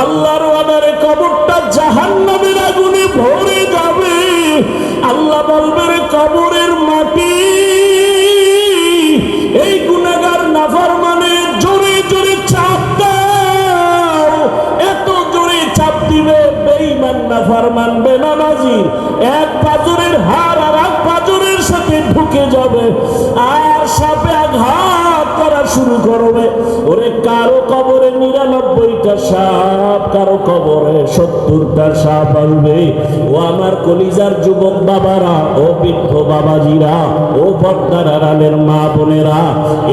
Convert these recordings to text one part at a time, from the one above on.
আল্লাহর ওয়াদারে কবরটা জাহান্নামের আগুনে ভরে যাবে। আল্লাহ বলবে রে কবরের মাটি, এই গুনাহগার নাফরমানের জোরে জোরে চাপ দাও। এত জোরে চাপ দিবে বেঈমান নাফরমান বেনামাজির এক পাজরের হাড় আর এক পাজরের সাথে ঢুকে যাবে, আর সাপে আঘাত করা শুরু করবে। ওরে কারো কবরে 99টা সাপ, কারো কবরে 70টা সাপ আসবে। ও আমার কলিজার যুবক বাবারা, ও বৃদ্ধ বাবাজিরা, ও পর্দার আড়ালের মা বোনেরা,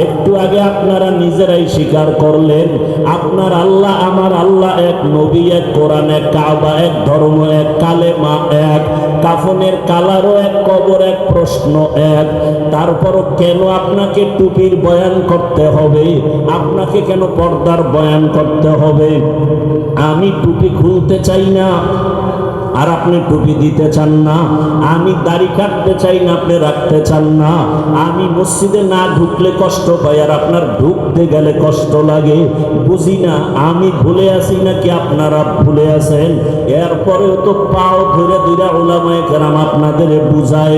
একটু আগে আপনারা নিজেরাই স্বীকার করলেন আপনার আল্লাহ আমার আল্লাহ এক, নবী এক, কোরআন এক, কাবা এক, ধর্ম এক, কালেমা এক, কাফনের কালারও এক, কবর এক, প্রশ্ন এক। তারপরও কেন আপনাকে টুপির বয়ান করতে হবে? আপনাকে কেন পর্দার বয়ান করতে হবে? আমি টুপি খুলতে চাই না আর আপনি টুপি দিতে চান না। আমি দাড়ি কাটতে চাই না, আপনি রাখতে চান না। আমি মসজিদে না ঢুকলে কষ্ট পাই আর আপনার ঢুকতে গেলে কষ্ট লাগে। বুঝি না আমি ভুলে আছি নাকি আপনারা ভুলে আছেন। এরপরেও তো পাও ধরে ধরে উলামায়ে কেরাম আপনাদের বুঝায়,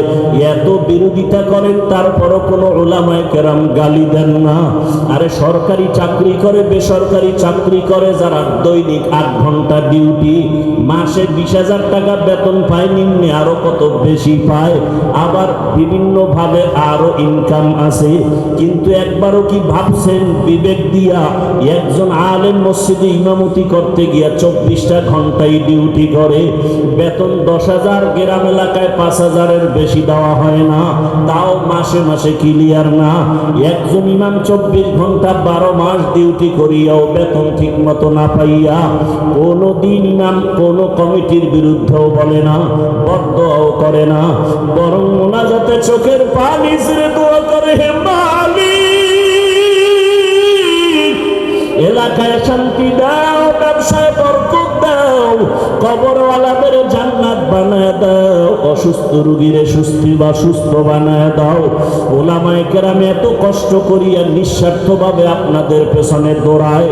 এত বিরোধিতা করেন তারপরও কোনো উলামায়ে কেরাম গালি দেন না। আরে সরকারি চাকরি করে, বেসরকারি চাকরি করে যারা দৈনিক 8 ঘন্টা ডিউটি, মাসে 20,000 টাকা বেতন পায়, নিম্নে আরো কত বেশি পায়, আবার বিভিন্ন ভাবে আরো ইনকাম আছে। কিন্তু একবারও কি ভাবছেন বিবেক দিয়া একজন আলেম মসজিদে ইমামতি করতে গিয়া 24টা ঘন্টায় ডিউটি করে, বেতন 10,000, গ্রাম এলাকায় 5,000-এর বেশি দেওয়া হয় না, তাও মাসে মাসে ক্লিয়ার না। একজন ইমাম 24 ঘন্টা 12 মাস ডিউটি করিয়াও বেতন ঠিক মতো না পাইয়া কোনো দিন ইমাম কোনো কমিটির বিরুদ্ধেও বলে না, বদদোয়াও করে না, বরং মোনাজাতে চোখের পানি ছেড়ে দোয়া করে, হে মালিক এলাকায় শান্তি দাও, ব্যবসায় বরকত দাও, কবরওয়ালাদের জান্নাত বানায় দাও, অসুস্থ রোগীরে সুস্থ বানায় দাও। ওলামায়ে কেরাম এত কষ্ট করিয়া নিঃস্বার্থভাবে আপনাদের পেছনে দৌড়ায়।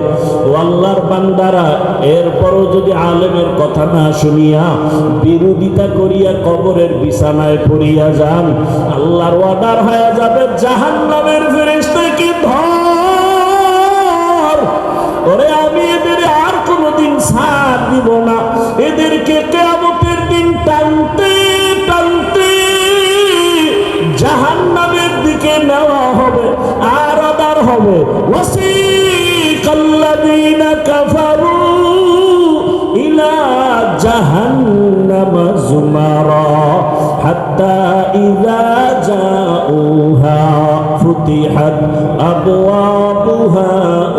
ও আল্লাহর বান্দারা, এরপরও যদি আলেমের কথা না শুনিয়া বিরোধিতা করিয়া কবরের বিছানায় পড়িয়া যান, আল্লাহর ওয়াদার হয়ে যাবে জাহান্নামের ফেরেশতাকে ধর। ওরে আমি এদের আর কোনোদিন ছাড় দিব না, এদেরকে কিয়ামতের দিন টানতে টানতে জাহান্নামের দিকে নেওয়া হবে আর আদার হবে। ওয়াসিকাল্লাযীনা কাফারু ইলা জাহান্নামা যুমারা হাত্তা ইযা জাউহা ফুতিহাত আবওয়াবুহা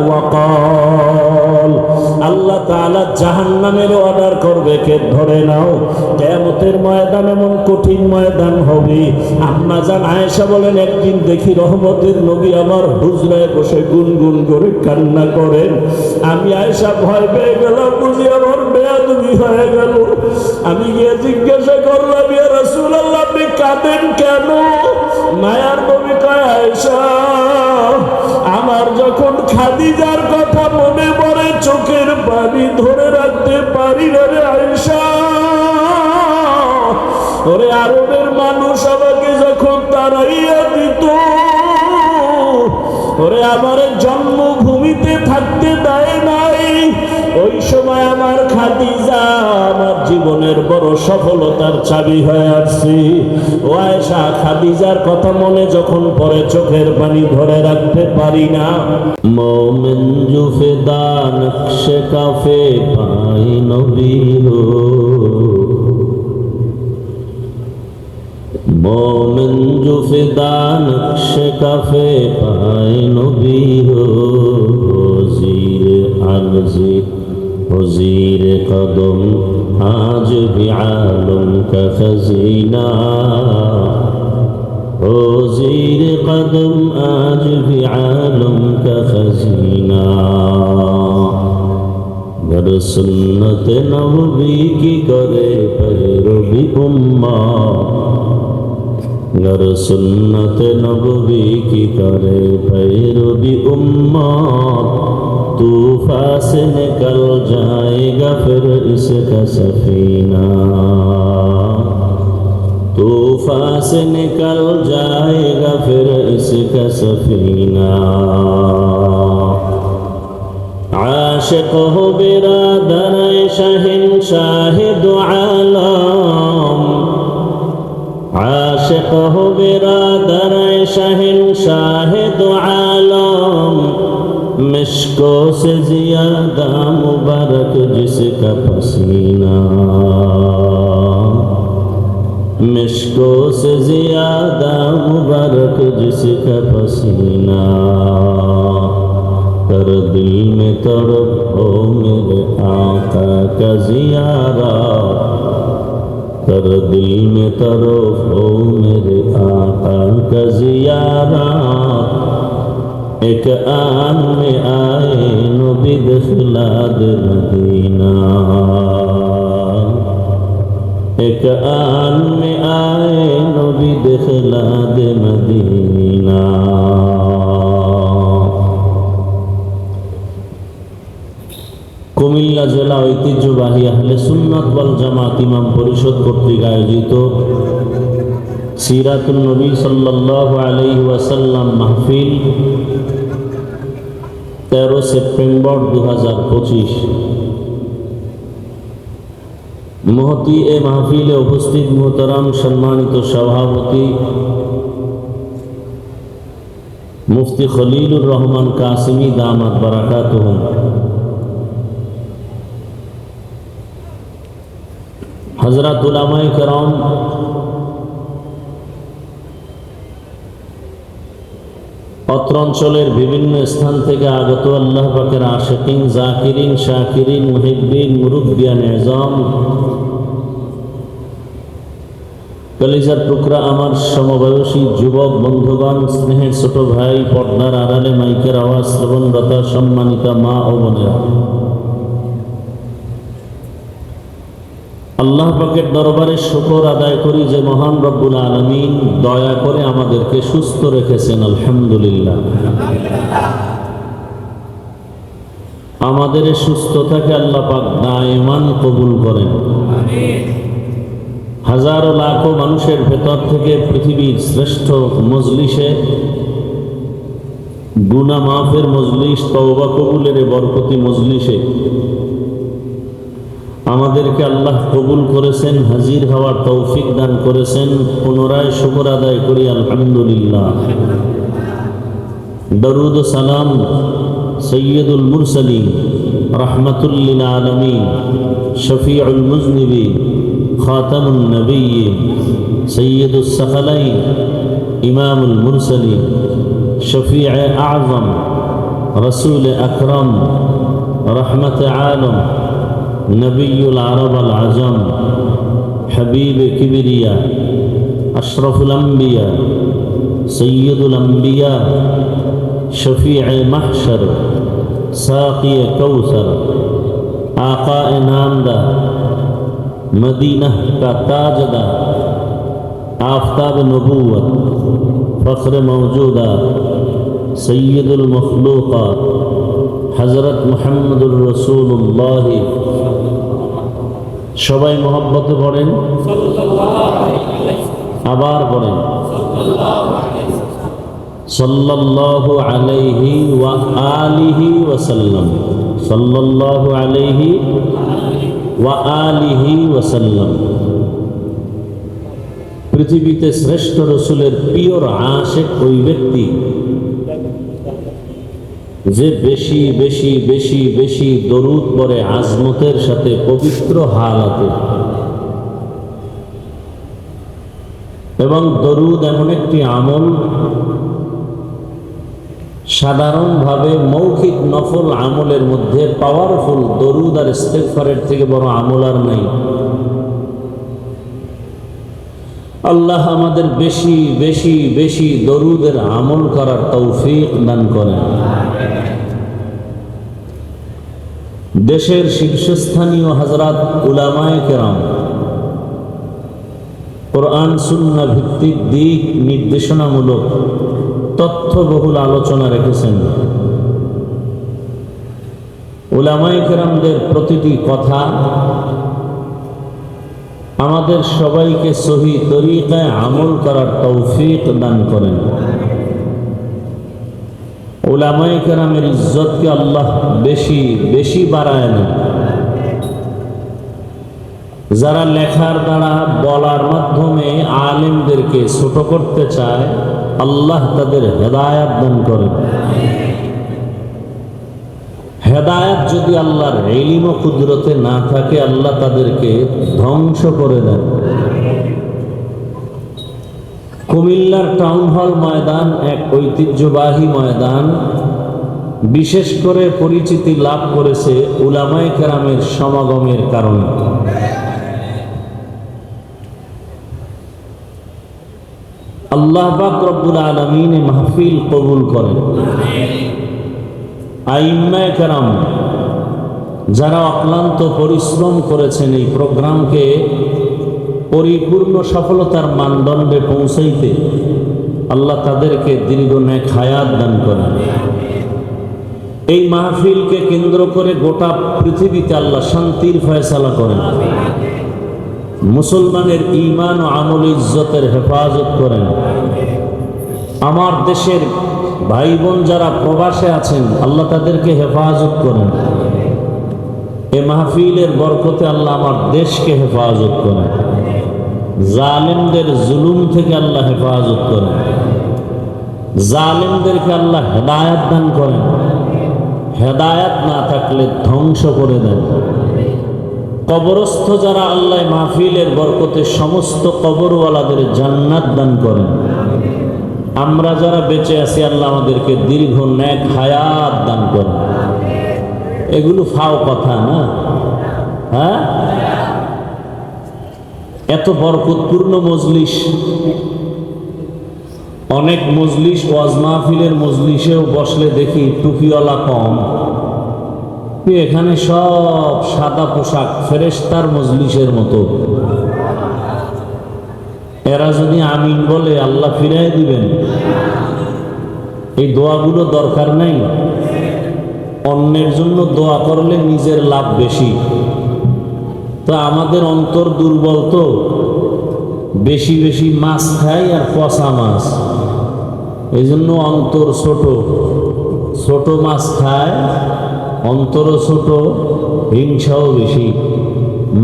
ওয়া ক্বাল। আল্লাহ তাআলা জাহান্নামের অর্ডার করবে, কে ধরে নাও। কিয়ামতের ময়দান এমন কঠিন ময়দান হবে। আম্মা জান আয়েশা বলেন, একদিন দেখি রহমতের নবী আমার হুজরায় বসে গুনগুন করে কান্না করেন। আমি আয়েশা ভয় পেয়ে গেলাম, বুঝি আমার বেয়াদবি হয়ে গেল। আমি গিয়ে জিজ্ঞাসা করলাম, ইয়া রাসূলুল্লাহ আপনি কাঁদেন কেন? মায়ার নবী কয়, আয়েশা আমার যখন খাদিজার কথা মনে পড়ে চোখের পানি ধরে রাখতে পারি না রে আয়েশা। ওরে আরবের মানুষ আমাকে যখন তাড়াইয়া দিত, ওরে আমার জন্মভূমিতে থাকতে দেয় নাই, ওই সময় আমার খাদিজা আমার জীবনের বড় সফলতার চাবি হয়ে আসছে। ও আয়েশা, খাদিজার কথা মনে যখন পড়ে চোখের পানি ধরে রাখতে পারি না। মোমেন জুফেদা নকশে কাফে পাই নবী হো, মোমেন জুফেদা নকশে কাফে পাই নবী হো, ওজির আরজি وزیر قدم آج بھی عالم کا خزینہ، وزیر قدم آج بھی عالم کا خزینہ، گر سنت نبوی کی کرے پیروی امت، گر سنت نبوی کی کرے پیروی امت، तूफान से निकल जाएगा फिर इसका सफीना तूफान से निकल जाएगा फिर इसका सफीना आशिक हो बिरादर शहंशाह दो आलम आशिक हो बिरादर शहंशाह दो आलम मिश्को से ज़्यादा मुबारक जिसका पसीना मिश्को से ज़्यादा मुबारक जिसका पसीना कर दिल में तड़प हो मेरे आका का ज़ियारा कर दिल में तड़प हो मेरे आका का ज़ियारा एक आन में आए नबी दिखलाद मदीना एक आन में आए नबी दिखलाद मदीना কুমিল্লা জেলা ঐতিহ্যবাহী আহলে সুন্নাত ওয়াল জামাত ইমাম পরিষদ কর্তৃক আয়োজিত সিরাতুন নবী সাল্লাল্লাহু আলাইহি ওয়াসাল্লাম মাহফিল 13 সেপ্টেম্বর 2025 মহতি এ মাহফিলে উপস্থিত মুহতারাম সম্মানিত সভাপতি মুফতি খলিলুর রহমান কাসিমি দামাত বারাকাতুহুম হযরত উলামায়ে কেরাম অত্র অঞ্চলের বিভিন্ন স্থান থেকে আগত আল্লাহ পাকের আশিকিন জাকিরিন শাকিরিন মুহিব্বিন মুরব্বিয়ান এজাম কলিজার টুকরা আমার সমবয়সী যুবক বন্ধুগণ স্নেহের ছোট ভাই পর্দার আড়ালে মাইকের আওয়াজ শ্রবণরতা সম্মানিতা মা ও বোনেরা আল্লাহ পাকের দরবারে শুকর আদায় করি যে মহান রব্বুল আলামিন দয়া করে আমাদেরকে সুস্থ রেখেছেন আলহামদুলিল্লাহ আমাদের সুস্থতাকে আল্লাহ পাক দায়মান কবুল করেন হাজারো লাখো মানুষের ভেতর থেকে পৃথিবীর শ্রেষ্ঠ মজলিসে গুনাহ মাফের মজলিস তওবা কবুলের বরকতি মজলিসে আমাদেরকে আল্লাহ কবুল করেছেন হাজির হওয়ার তৌফিক দান করেছেন পুনরায় শুকর আদায় করি আলহামদুলিল্লাহ দরুদ ও সালাম সৈয়দুল মুরসালিন রাহমাতুল লিল আলামিন শফিউল মুজনিবিন খাতামুন নবিয়্যিন সৈয়দুস সাকালাইন ইমামুল মুরসালিন শফিউ আযম রাসূল আকরাম রহমত আলম নবিয়ুল আরব আল আজম হাবিব কিবরিয়া আশরাফুল আম্বিয়া সৈয়দুল আম্বিয়া শফিউ মাহশর সাকি কৌসর आका नामदा मदीना का ताजदा आफ्ताब नबूवत फ़ख्र मौजूदा सैयदुल मखलूक़ात हज़रत मुहम्मदुर रसूलुल्लाह সবাই মহব্বতে পড়েন আবার পড়েন সাল্লাল্লাহু আলাইহি ওয়া আলিহি ওয়াসাল্লাম সাল্লাল্লাহু আলাইহি ওয়া আলিহি ওয়াসাল্লাম পৃথিবীতে শ্রেষ্ঠ রাসূলের পিওর আশিক ওই ব্যক্তি যে বেশি বেশি বেশি বেশি দরুদ পড়ে আজমতের সাথে পবিত্র হালাতে এবং দরুদ এমন একটি আমল সাধারণভাবে মৌখিক নফল আমলের মধ্যে পাওয়ারফুল দরুদ আর ইস্তেগফারের থেকে বড় আমল আর নাই। আল্লাহ আমাদের বেশি বেশি বেশি দরুদের আমল করার তৌফিক দান করেন। দেশের শীর্ষস্থানীয় হযরত উলামায়ে কেরাম কোরআন সুন্নাহ ভিত্তিক দিক নির্দেশনামূলক তথ্যবহুল আলোচনা রেখেছেন। উলামায়ে কেরামদের প্রতিটি কথা আমাদের সবাইকে সহি তরিকায় আমল করার তৌফিক দান করেন। উলামায়ে কেরামের ইজ্জতকে আল্লাহ বেশি বেশি বাড়ায় না। যারা লেখার দ্বারা বলার মাধ্যমে আলেমদেরকে ছোট করতে চায়, আল্লাহ তাদের হেদায়েত দান করেন। হেদায়েত যদি আল্লাহর ইলম ও কুদরতে না থাকে, আল্লাহ তাদেরকে ধ্বংস করে দেন। কুমিল্লার টাউন হল ময়দান এক ঐতিহ্যবাহী ময়দান, বিশেষ করে পরিচিতি লাভ করেছে উলামায়ে কেরামের সমাগমের কারণে। আল্লাহ পাক রব্বুল আলামিন এই মাহফিল কবুল করেন। আইম্মায়ে কেরাম যারা অক্লান্ত পরিশ্রম করেছেন এই প্রোগ্রামকে পরিপূর্ণ সফলতার মানদণ্ডে পৌঁছাইতে, আল্লাহ তাদেরকে দীর্ঘ নেক হায়াত দান করেন। এই মাহফিলকে কেন্দ্র করে গোটা পৃথিবীতে আল্লাহ শান্তির ফয়সালা করেন। মুসলমানের ঈমান ও আমল ইজ্জতের হেফাজত করেন। আমার দেশের ভাই বোন যারা প্রবাসে আছেন, আল্লাহ তাদেরকে হেফাজত করেন। এ মাহফিলের বরকতে আল্লাহ আমার দেশকে হেফাজত করেন। জালেমদের জুলুম থেকে আল্লাহ হেফাজত করেন। জালেমদেরকে আল্লাহ হেদায়েত দান করেন। হেদায়েত না থাকলে ধ্বংস করে দেন। কবরস্থ যারা, আল্লাহ মাহফিলের বরকতে সমস্ত কবরওয়ালাদের জান্নাত দান করেন। আমরা যারা বেঁচে আছি, আল্লাহ আমাদেরকে দীর্ঘ নেক হায়াত দান করেন। এগুলো ফাও কথা না, হ্যাঁ? এত বরকতপূর্ণ মজলিস, অনেক মজলিস ওয়াজ মাহফিলের মজলিসেও বসলে দেখি টুপিওয়ালা কম, এখানে সব সাদা পোশাক, ফেরেশতার মজলিসের মতো। এরা যদি আমিন বলে আল্লাহ ফিরাই দিবেন। এই দোয়াগুলো দরকার নাই। অন্যের জন্য দোয়া করলে নিজের লাভ বেশি। তো আমাদের অন্তর দুর্বল, তো বেশি বেশি মাছ খাই আর পচা মাছ, এই জন্য অন্তর ছোট। ছোট মাছ খায়, অন্তরও ছোট, হিংসাও বেশি।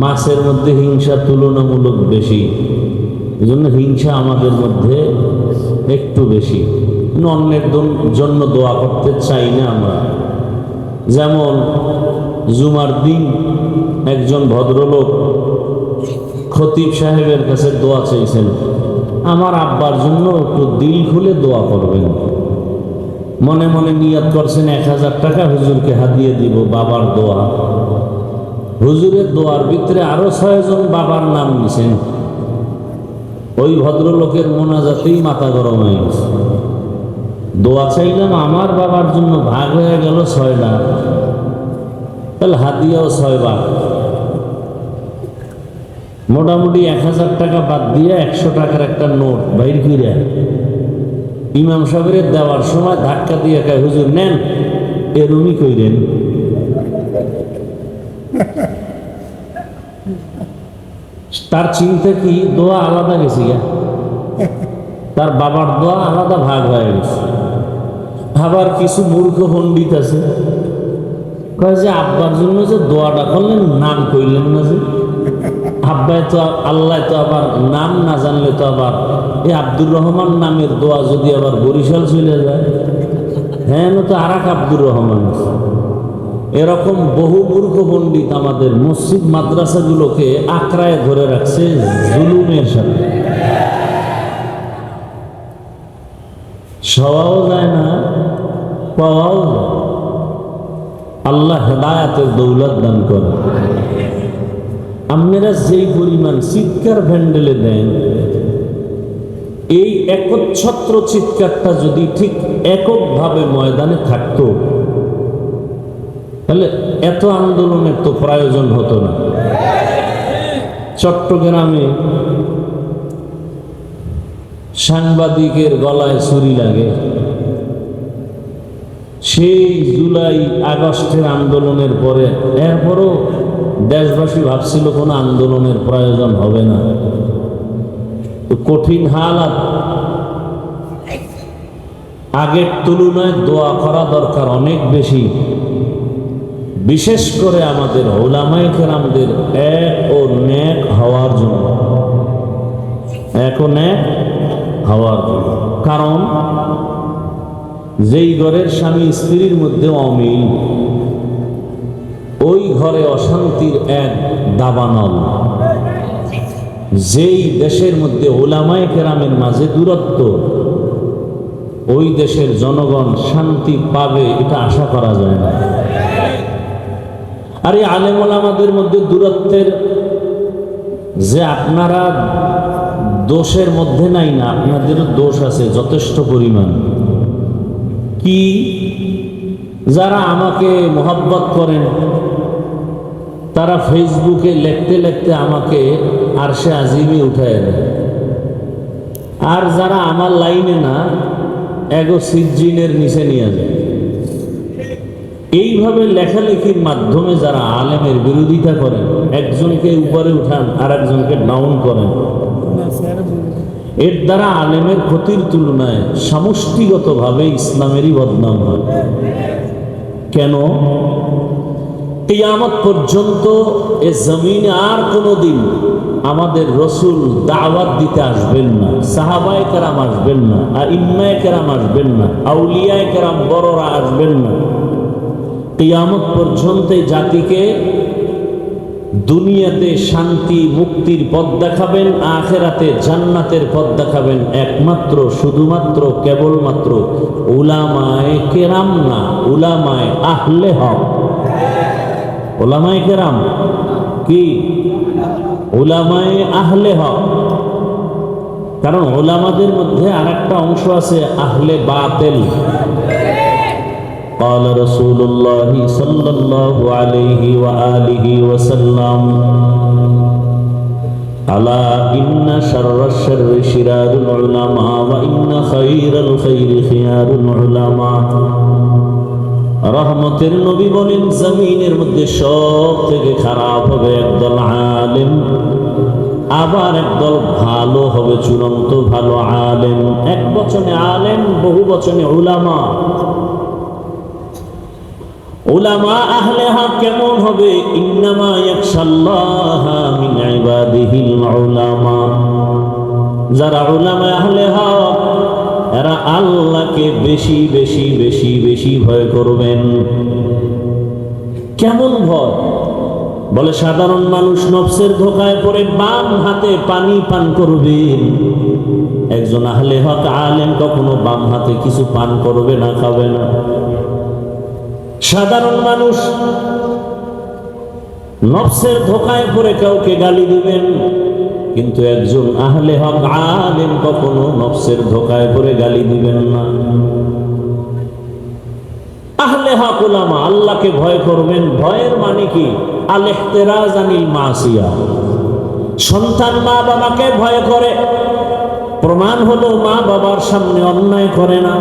মাছের মধ্যে হিংসা তুলনামূলক বেশি, এই জন্য হিংসা আমাদের মধ্যে একটু বেশি। অন্যের জন্য দোয়া করতে চাই না আমরা। যেমন জুমার দিন একজন ভদ্রলোক খতিব সাহেবের কাছে দোয়া চাইছেন, আমার আব্বার জন্য একটু দিল খুলে দোয়া করবেন। মনে মনে নিয়ত করছেন 1000 টাকা হুজুরকে হাদিয়ে দিব, বাবার দোয়া। হুজুরের দোয়ার ভিতরে আরো 6 জন বাবার নাম নিছেন। ওই ভদ্রলোকের মোনাজাতেই মাথা গরম হয়ে গেছে। দোয়া চাইলাম আমার বাবার জন্য, ভাগ হয়ে গেল 6টা, তাহলে হাদিয়াও 6 ভাগ। মোটামুটি 1000 টাকা বাদ দিয়ে 100 টাকার একটা নোট বাইর করে ইমাম সাহেবের দেওয়ার সময় ধাক্কা দিয়ে কয়, হুজুর নেন, এরুমি কইরেন। তার চিন্তা কি, দোয়া আলাদা গেছে গা, তার বাবার দোয়া আলাদা ভাগ হয়ে গেছে। আবার কিছু মূর্খ পণ্ডিত আছে, কয় যে আব্বার জন্য যে দোয়াটা করলেন, নাম কইলেন না যে। আব্বাই তো, আল্লাহ তো আবার নাম না জানলে তো আবার এই আব্দুর রহমান নামের দোয়া যদি আবার বরিশাল চলে যায়, হ্যাঁ তো আর এক আব্দুর রহমান। এরকম বহু মূর্খ পণ্ডিত আমাদের মসজিদ মাদ্রাসাগুলোকে আঁকড়ায় ধরে রাখছে জুলুমের সাথে। সওয়াও যায় না, পাওয়াও যায়। আল্লাহ হেদায়েতের দৌলত দান করে। আপনারা যেই পরিমাণ চিৎকার ভ্যান্ডেলে দেন, এই একচ্ছত্র চিৎকারটা যদি ঠিক এককভাবে ময়দানে থাকতো, তাহলে এত আন্দোলনের তো প্রয়োজন হতো না। চট্টগ্রামে সাংবাদিকের গলায় ছুরি লাগে, সেই জুলাই আগস্টের আন্দোলনের পরে এরপরও দেশবাসী ভাবছিল কোনো আন্দোলনের প্রয়োজন হবে না। তো কঠিন হালাত, আগের তুলনায় দোয়া করা দরকার অনেক বেশি। বিশেষ করে আমাদের উলামায়ে কেরামদের এক ও নেক হওয়ার জন্য, এক ও নেক হওয়ার জন্য। কারণ যেই ঘরের স্বামী স্ত্রীর মধ্যে অমিল, ওই ঘরে অশান্তির এক দাবানল। যেই দেশের মধ্যে উলামায়ে কেরামের মাঝে দূরত্ব, ওই দেশের জনগণ শান্তি পাবে এটা আশা করা যায় না। আর এই আলেম ওলামাদের মধ্যে দূরত্বের যে আপনারা দোষের মধ্যে নাই না, আপনাদেরও দোষ আছে যথেষ্ট পরিমাণ। কি, যারা আমাকে মোহাব্বত করেন তারা ফেসবুকে লিখতে লিখতে আমাকে আরশে আজিমে উঠায় দেয়, আর যারা আমার লাইনে না এগো সিজ্জিনের নিচে নিয়ে যায়। এইভাবে লেখালেখির মাধ্যমে যারা আলেমের বিরোধিতা করেন, একজনকে উপরে উঠান আর একজনকে ডাউন করেন, এর দ্বারা আলেমের ক্ষতির তুলনায় সমষ্টিগতভাবে ইসলামেরই বদনাম হয়। কেন? কিয়ামত পর্যন্ত এ জমিনে আর কোনোদিন আমাদের রসুল দাওয়াত দিতে আসবেন না, সাহাবায়ে কেরাম আসবেন না, আইম্মায়ে কেরাম আসবেন না, আউলিয়ায়ে কেরাম বড়রা আসবেন না। কিয়ামত পর্যন্ত জাতিকে দুনিয়াতে শান্তি মুক্তির পথ দেখাবেন, আখিরাতে জান্নাতের পথ দেখাবেন একমাত্র শুধুমাত্র কেবলমাত্র উলামায়ে কেরাম না, উলামায়ে আহলে হক। উলামায়ে কেরাম কি? উলামায়ে আহলে হক। কারণ উলামাদের মধ্যে আরেকটা অংশ আছে আহলে বাতিল। قال رسول الله صلى الله عليه وآله وسلم ألا إن شر الشر شرار العلماء وإن خير الخير خيار العلماء। রহমতের নবী বলেন জমিনের মধ্যে সব থেকে খারাপ হবে একদল আলেম, আবার একদল ভালো হবে, চূড়ান্ত ভালো আলেম। এক বচনে আলেম, বহু বচনে উলামা। উলামা আহলে হক কেমন হবে? ইন্নামা ইয়াখশাল্লাহা মিন ইবাদিহিল উলামা। যারা উলামা আহলে হক এরা আল্লাহকে বেশি বেশি বেশি বেশি ভয় করবেন। কেমন ভয়? বলে সাধারণ মানুষ নফসের ধোকায় পড়ে বাম হাতে পানি পান করবেন, একজন আহলে হক আলেম কখনো বাম হাতে কিছু পান করবে না, খাবে না। সাধারণ মানুষ নফসের ধোকায় পড়ে কাউকে গালি দিবেন, কিন্তু একজন আহলে হক আলেম কখনো নফসের ধোকায় পড়ে গালি দিবেন না। আহলে হক উলামা আল্লাহকে ভয় করবেন। ভয়ের মানে কি? আল ইহতিরাজ আনিল মাসিয়া। সন্তান মা বাবাকে ভয় করে, প্রমাণ হলো মা বাবার সামনে অন্যায় করে না।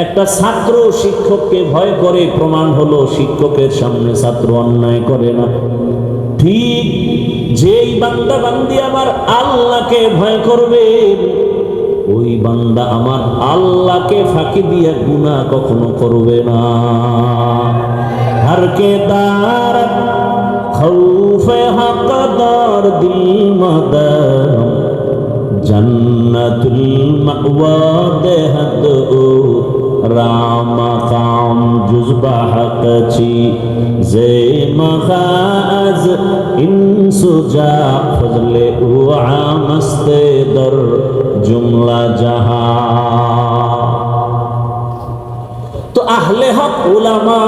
একটা ছাত্র শিক্ষককে ভয় করে, প্রমাণ হলো শিক্ষকের সামনে ছাত্র অন্যায় করে না। ঠিক যেই বান্দা বান্দি আমার আল্লাহকে ভয় করবে, ওই বান্দা আমার আল্লাহকে ফাঁকি দিয়ে গুনাহ কখনো করবে না। হর কে দার খৌফে হকদার দিল মদর জান্নাতুল মাওয়া দেহদ রাম কাম জুজবা হকচি জে মখাজ ইনসুজা ফজলে ও আমস্তে দর জুমলা জাহা। তো আহলে হক উলামা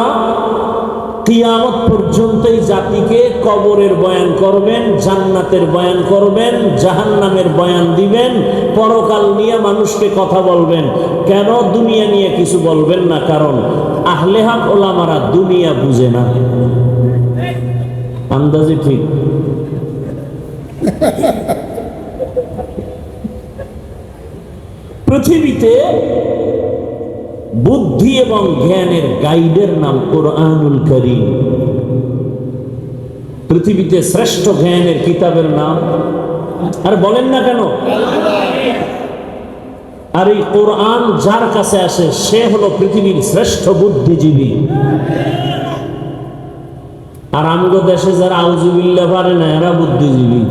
কিয়ামত পর্যন্তই জাতিকে কবরের বয়ান করবেন, জান্নাতের বয়ান করবেন, জাহান্নামের বয়ান দিবেন, পরকাল নিয়ে মানুষকে কথা বলবেন। কেন দুনিয়া নিয়ে কিছু বলবেন না? কারণ আহলে হক উলামারা দুনিয়া বুঝে না। আন্দাজে ঠিক। পৃথিবীতে বুদ্ধি এবং জ্ঞানের গাইডের নাম কোরআনুল কারীম। পৃথিবীতে শ্রেষ্ঠ জ্ঞানের কিতাবের নাম, আর বলেন না কেন? আর এই কোরআন যার কাছে আসে সে হলো পৃথিবীর শ্রেষ্ঠ বুদ্ধিজীবী। আর আমগো দেশে যারা আউযুবিল্লাহ পারে না এরা বুদ্ধিজীবী।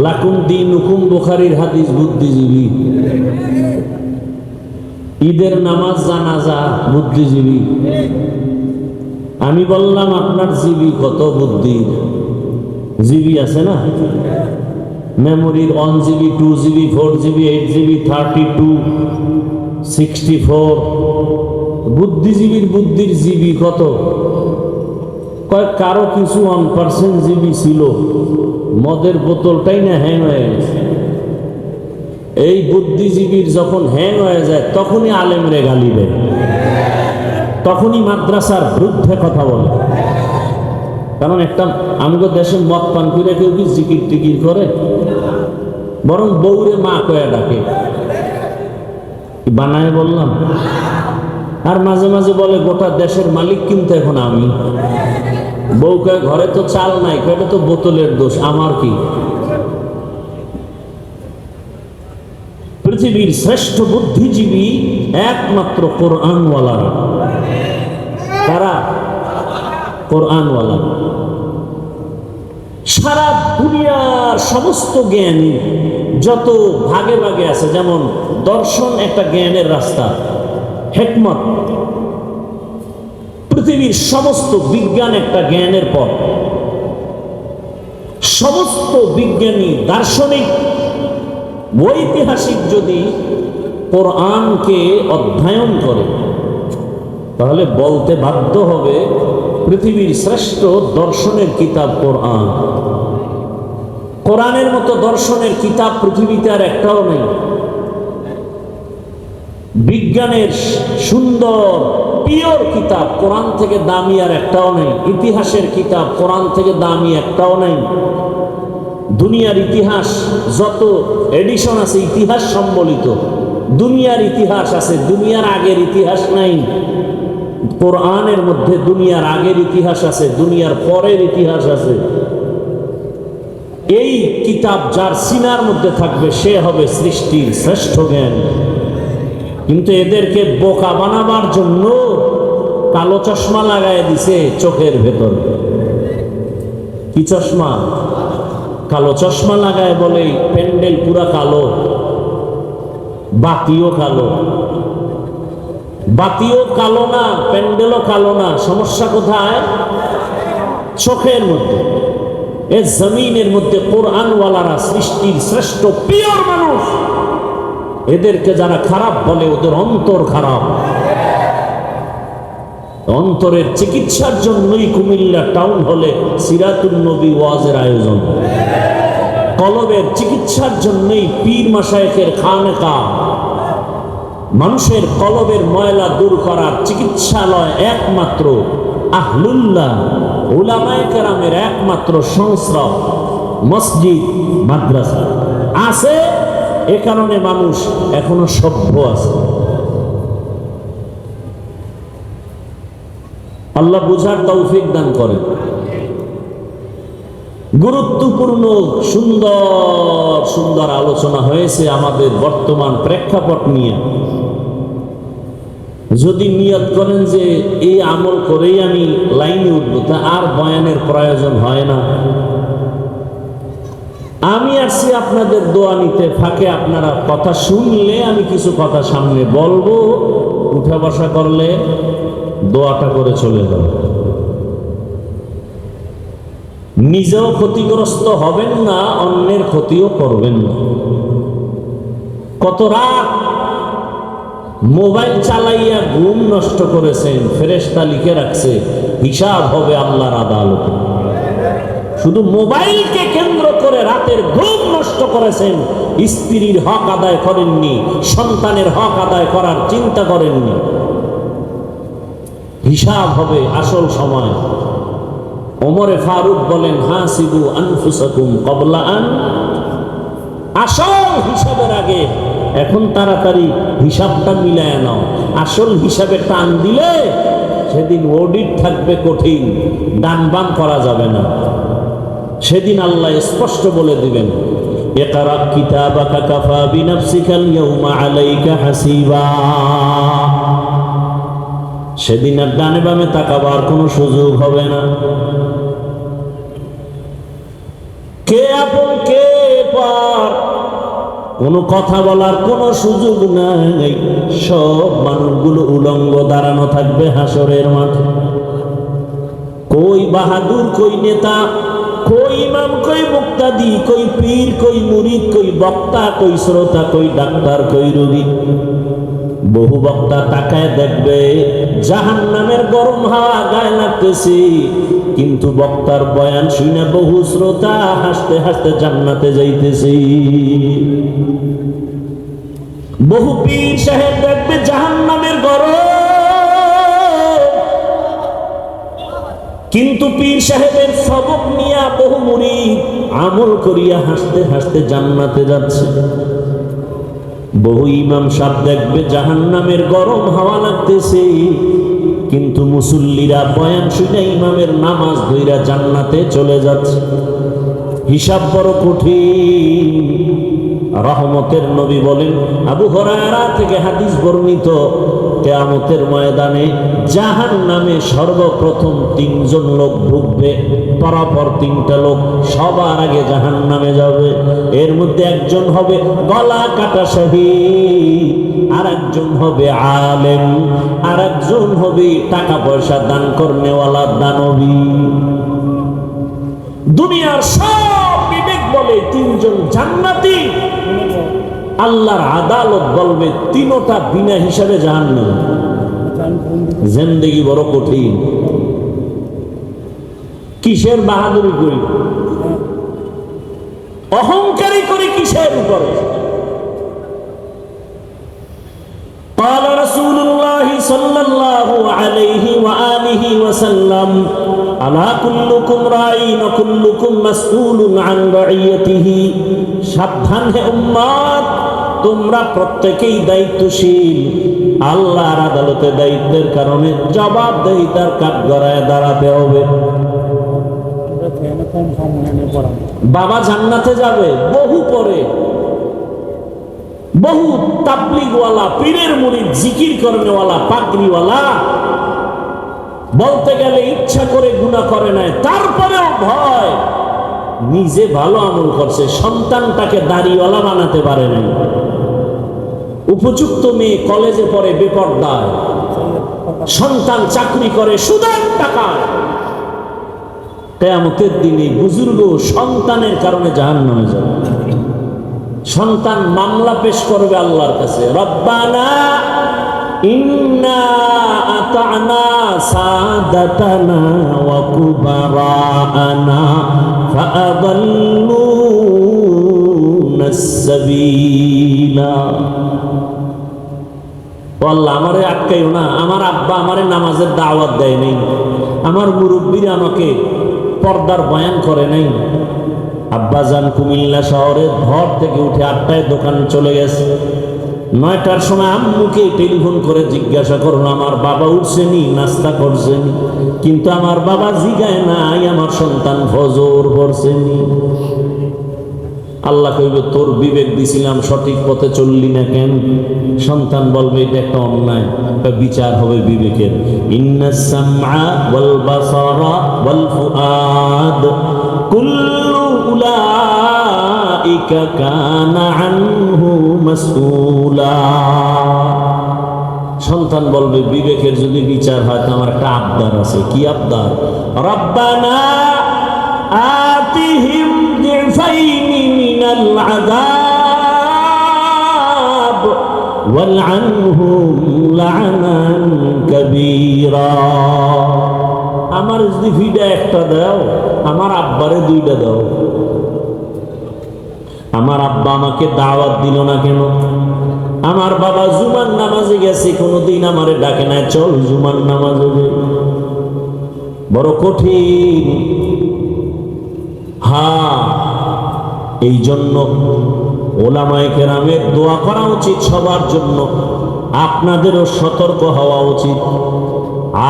লাকুম দীনুকুম বুখারীর হাদিস বুদ্ধিজীবী। ঈদের নামাজ জানাজা বুদ্ধিজীবী। আমি বললাম আপনার জিবি কত বুদ্ধি জিবি আছে না, মেমোরির 1 GB 2 GB 4 GB 8 GB 32 64। বুদ্ধিজীবীর বুদ্ধির জিবি কত? কয় কারো কিছু 1% জিবি ছিল, মদের বোতলটাই না হ্যাং হয়ে গেছে। এই বুদ্ধিজীবীর যখন হ্যাং হয়ে যায় তখনই আলেমরে গালি দেয়, তখনই মাদ্রাসার বিরুদ্ধে কথা বলে। কারণ একটা আমগো দেশে মদ পান করে কেউ কি জিকির টিকির করে? বরং বউরে মা কয়া ডাকে। বানায় বললাম। আর মাঝে মাঝে বলে গোটা দেশের মালিক কিন্তু এখন আমি। বউ কয় ঘরে তো চাল নাই, এটা তো বোতলের দোষ, আমার কি? পৃথিবীর শ্রেষ্ঠ বুদ্ধিজীবী একমাত্র কোরআনওয়ালারা। তারা কোরআনওয়ালা। সারা দুনিয়ার সমস্ত জ্ঞানী যত ভাগে ভাগে আছে, যেমন দর্শন একটা জ্ঞানের রাস্তা, হিকমত। পৃথিবীর সমস্ত বিজ্ঞান একটা জ্ঞানের পথ। সমস্ত বিজ্ঞানী, দার্শনিক, ঐতিহাসিক যদি কোরআনকে অধ্যয়ন করে তাহলে বলতে বাধ্য হবে পৃথিবীর শ্রেষ্ঠ দর্শনের কিতাব কোরআন। কোরআনের মতো দর্শনের কিতাব পৃথিবীতে আর একটাও নেই। বিজ্ঞানের সুন্দর পিওর কিতাব কোরআন থেকে দামি আর একটাও নেই। ইতিহাসের কিতাব কোরআন থেকে দামি একটাও নেই। দুনিয়ার ইতিহাস যত এডিশন আছে ইতিহাস সম্বলিত, দুনিয়ার ইতিহাস আছে, দুনিয়ার আগের ইতিহাস নাই। কোরআনের মধ্যে দুনিয়ার আগের ইতিহাস আছে, দুনিয়ার পরের ইতিহাস আছে। এই কিতাব যার সিনার মধ্যে থাকবে সে হবে সৃষ্টির শ্রেষ্ঠ জ্ঞান। কিন্তু এদেরকে বোকা বানাবার জন্য কালো চশমা লাগায় দিছে চোখের ভেতর। কি চশমা? কালো চশমা লাগায় বলে প্যান্ডেল পুরা কালো, বাতিও কালো। বাতিও কালো না, প্যান্ডেলও কালো না, সমস্যা কোথায়? চোখের মধ্যে। এ জমিনের মধ্যে কোরআনওয়ালারা সৃষ্টির শ্রেষ্ঠ পিওর মানুষ। এদেরকে যারা খারাপ বলে ওদের অন্তর খারাপ। অন্তরের চিকিৎসার জন্যই কুমিল্লা টাউন হলে সিরাতুন নবী ওয়াজের আয়োজন। কলবের চিকিৎসার জন্যই পীর মাশায়েখের খানকা। মানুষের কলবের ময়লা দূর করার চিকিৎসালয় একমাত্র আহলুল্লাহ উলামায়ে কেরামের একমাত্র সংস্রব মসজিদ মাদ্রাসা আছে। এ কারণে মানুষ এখনো সভ্য আছে। আল্লাহ বুঝার তৌফিক দান করেন। গুরুত্বপূর্ণ সুন্দর সুন্দর আলোচনা হয়েছে আমাদের বর্তমান প্রেক্ষাপট নিয়ে। যদি নিয়ত করেন যে এই আমল করেই আমি লাইনে উঠবো, তা আর বয়ানের প্রয়োজন হয় না। আমি আসছি আপনাদের দোয়া নিতে, ফাঁকে আপনারা কথা শুনলে আমি কিছু কথা সামনে বলবো, উঠা বসা করলে দোয়াটা করে চলে যাবে। নিজেও ক্ষতিগ্রস্ত হবেন না, অন্যের ক্ষতিও করবেন না। কত রাত মোবাইল চালাইয়া ঘুম নষ্ট করেছেন, ফেরেশতা লিখে রাখছে হিসাব হবে আল্লাহর আদালতে। শুধু মোবাইলকে কেন্দ্র করে রাতের ঘুম নষ্ট করেছেন, স্ত্রীর হক আদায় করেননি, সন্তানের হক আদায় করার চিন্তা করেননি। হিসাব হবে আসল সময়। ওমরে ফারুক বলেন হাসিবু আনফুসাকুম ক্বাবলা আন, আসল হিসাবের আগে এখন তাড়াতাড়ি হিসাবটা মিলায় নাও, আসল হিসাবে টান দিলে সেদিন অডিট থাকবে কঠিন, ডান বাম করা যাবে না। সেদিন আল্লাহ স্পষ্ট বলে দিবেন, ইকরা কিতাবাকা কাফা বিনাফসিকাল ইয়াউমা আলাইকা হাসিবা। সেদিন আর ডানে বামে তাকাবার কোনো সুযোগ হবে না। কে আপন কে পর কোনো কথা বলার কোনো সুযোগ নাই। সব মানুষগুলো উলঙ্গ দাঁড়ানো থাকবে হাসরের মাঠে। কই বাহাদুর, কই নেতা, কই ইমাম, কই মুক্তাদি, কই পীর, কই মুরিদ, কই বক্তা, কই শ্রোতা, কই ডাক্তার, কই রোগী। বহু বক্তা তাকায় দেখবে জাহান্নামের গরম হাওয়া গায়ে লাগতেছে, কিন্তু বক্তার বয়ান শুনে বহু শ্রোতা হাসতে হাসতে জান্নাতে যাইতেছে। বহু পীর সাহেব দেখবে জাহান্নামের গরম, কিন্তু পীর সাহেবের সবক নিয়ে বহু মুরিদ আমল করিয়া হাসতে হাসতে জান্নাতে যাচ্ছে। বহু ইমাম সাহেব দেখবে জাহান্নামের গরম হাওয়া লাগতেছে, কিন্তু মুসল্লিরা বয়ান শুনে ইমামের নামাজ ধইরা জান্নাতে চলে যাচ্ছে। হিসাব বড় কঠিন। রহমতের নবী বলেন, আবু হুরায়রা থেকে হাদিস বর্ণিত, কিয়ামতের ময়দানে জাহান্নামে সর্বপ্রথম 3 জন লোক ঢুকবে। পরপর 3টা লোক সবার আগে জাহান্নামে যাবে। এর মধ্যে একজন হবে গলা কাটা শহীদ, আর একজন হবে আলেম, আর একজন হবে টাকা পয়সা দান করনেওয়ালা দানবী। দুনিয়ার সব বিবেক বলে 3 জন জান্নাতি, আল্লাহর আদালত বলবে 3টা বিনা হিসাবে জাহান্নামে। জিন্দেগি বড় কঠিন। কিসের বাহাদুরি করি, অহংকারী করি কিসের উপরে? قال رسول الله صلى الله عليه وآله وسلم ألا كلكم راع وكلكم مسؤول عن رعيته। সাবধান হে উম্মত, তোমরা প্রত্যেকেই দায়িত্বশীল। আল্লাহর আদালতে দায়িত্বের কারণে জবাবদেহিতার কাঠগড়ায় দাঁড়াতে হবে। বাবা জান্নাতে যাবে বহু পরে, বহু তাবলীগওয়ালা, পীরের মুরিদ, জিকির করনেওয়ালা, পাগড়িওয়ালা বলতে গেলে ইচ্ছা করে গুনাহ করে নাই, তারপরেও ভয়, নিজে ভালো আমল করছে, সন্তানটাকে দাড়িওয়ালা বানাতে পারে নাই। উপযুক্ত মেয়ে কলেজে পড়ে বেপরদায়, সন্তান চাকরি করে সুদের টাকায়। কিয়ামতের দিনে বুজুর্গ সন্তানের কারণে জাহান্নামে যাবে। সন্তান মামলা পেশ করবে আল্লাহর কাছে, রব্বানা ইন্না আতা'না সাদাতানা ওয়া কুবারানা ফাআদাল্লুনা আস-সাবিলা। আল্লাহ আমারে আটকাইও না, আমার আব্বা আমারে নামাজের দাওয়াত দেয় নাই, আমার মুরব্বীরা আমাকে পর্দার বয়ান করে নাই। আব্বাজান কুমিল্লা শহরে ঘর থেকে উঠে 8টায় দোকান চলে গেছে। 9টার সময় আম্মুকে টেলিফোন করে জিজ্ঞাসা করলো আমার বাবা উঠছেনি, নাস্তা করছেনি, কিন্তু আমার বাবা জিগায় নাই আমার সন্তান ফজর পড়ছেনি। আল্লাহ কইবে তোর বিবেক দিছিলাম, সঠিক পথে চললি না কেন? সন্তান বলবে এটা একটা অন্যায়, বিচার হবে বিবেকের। ইন্নাস সামআ ওয়াল বাসারা ওয়াল ফুআদ কুল্লু উলাইকা কানা আনহু মাসউলা। সন্তান বলবে বিবেকের যদি বিচার হয় তো আমার একটা আবদার আছে। কি আবদার? রব্বানা আতিহিম দিফাইনি মিনাল আযাব ওয়ালআনহুম লা'নান কাবীরা। আমার যদি ফিডা একটা দাও, আমার আব্বারে 2টা দাও। আমার আব্বা আমাকে দাওয়াত দিল না কেন? আমার বাবা জুমার নামাজে গেছে, কোনোদিন আমারে ডাকে না, চল জুমার নামাজে যাই। বড় কঠিন। হ্যাঁ, এই জন্য ওলামায়ে কেরামের দোয়া করা উচিত সবার জন্য। আপনাদেরও সতর্ক হওয়া উচিত।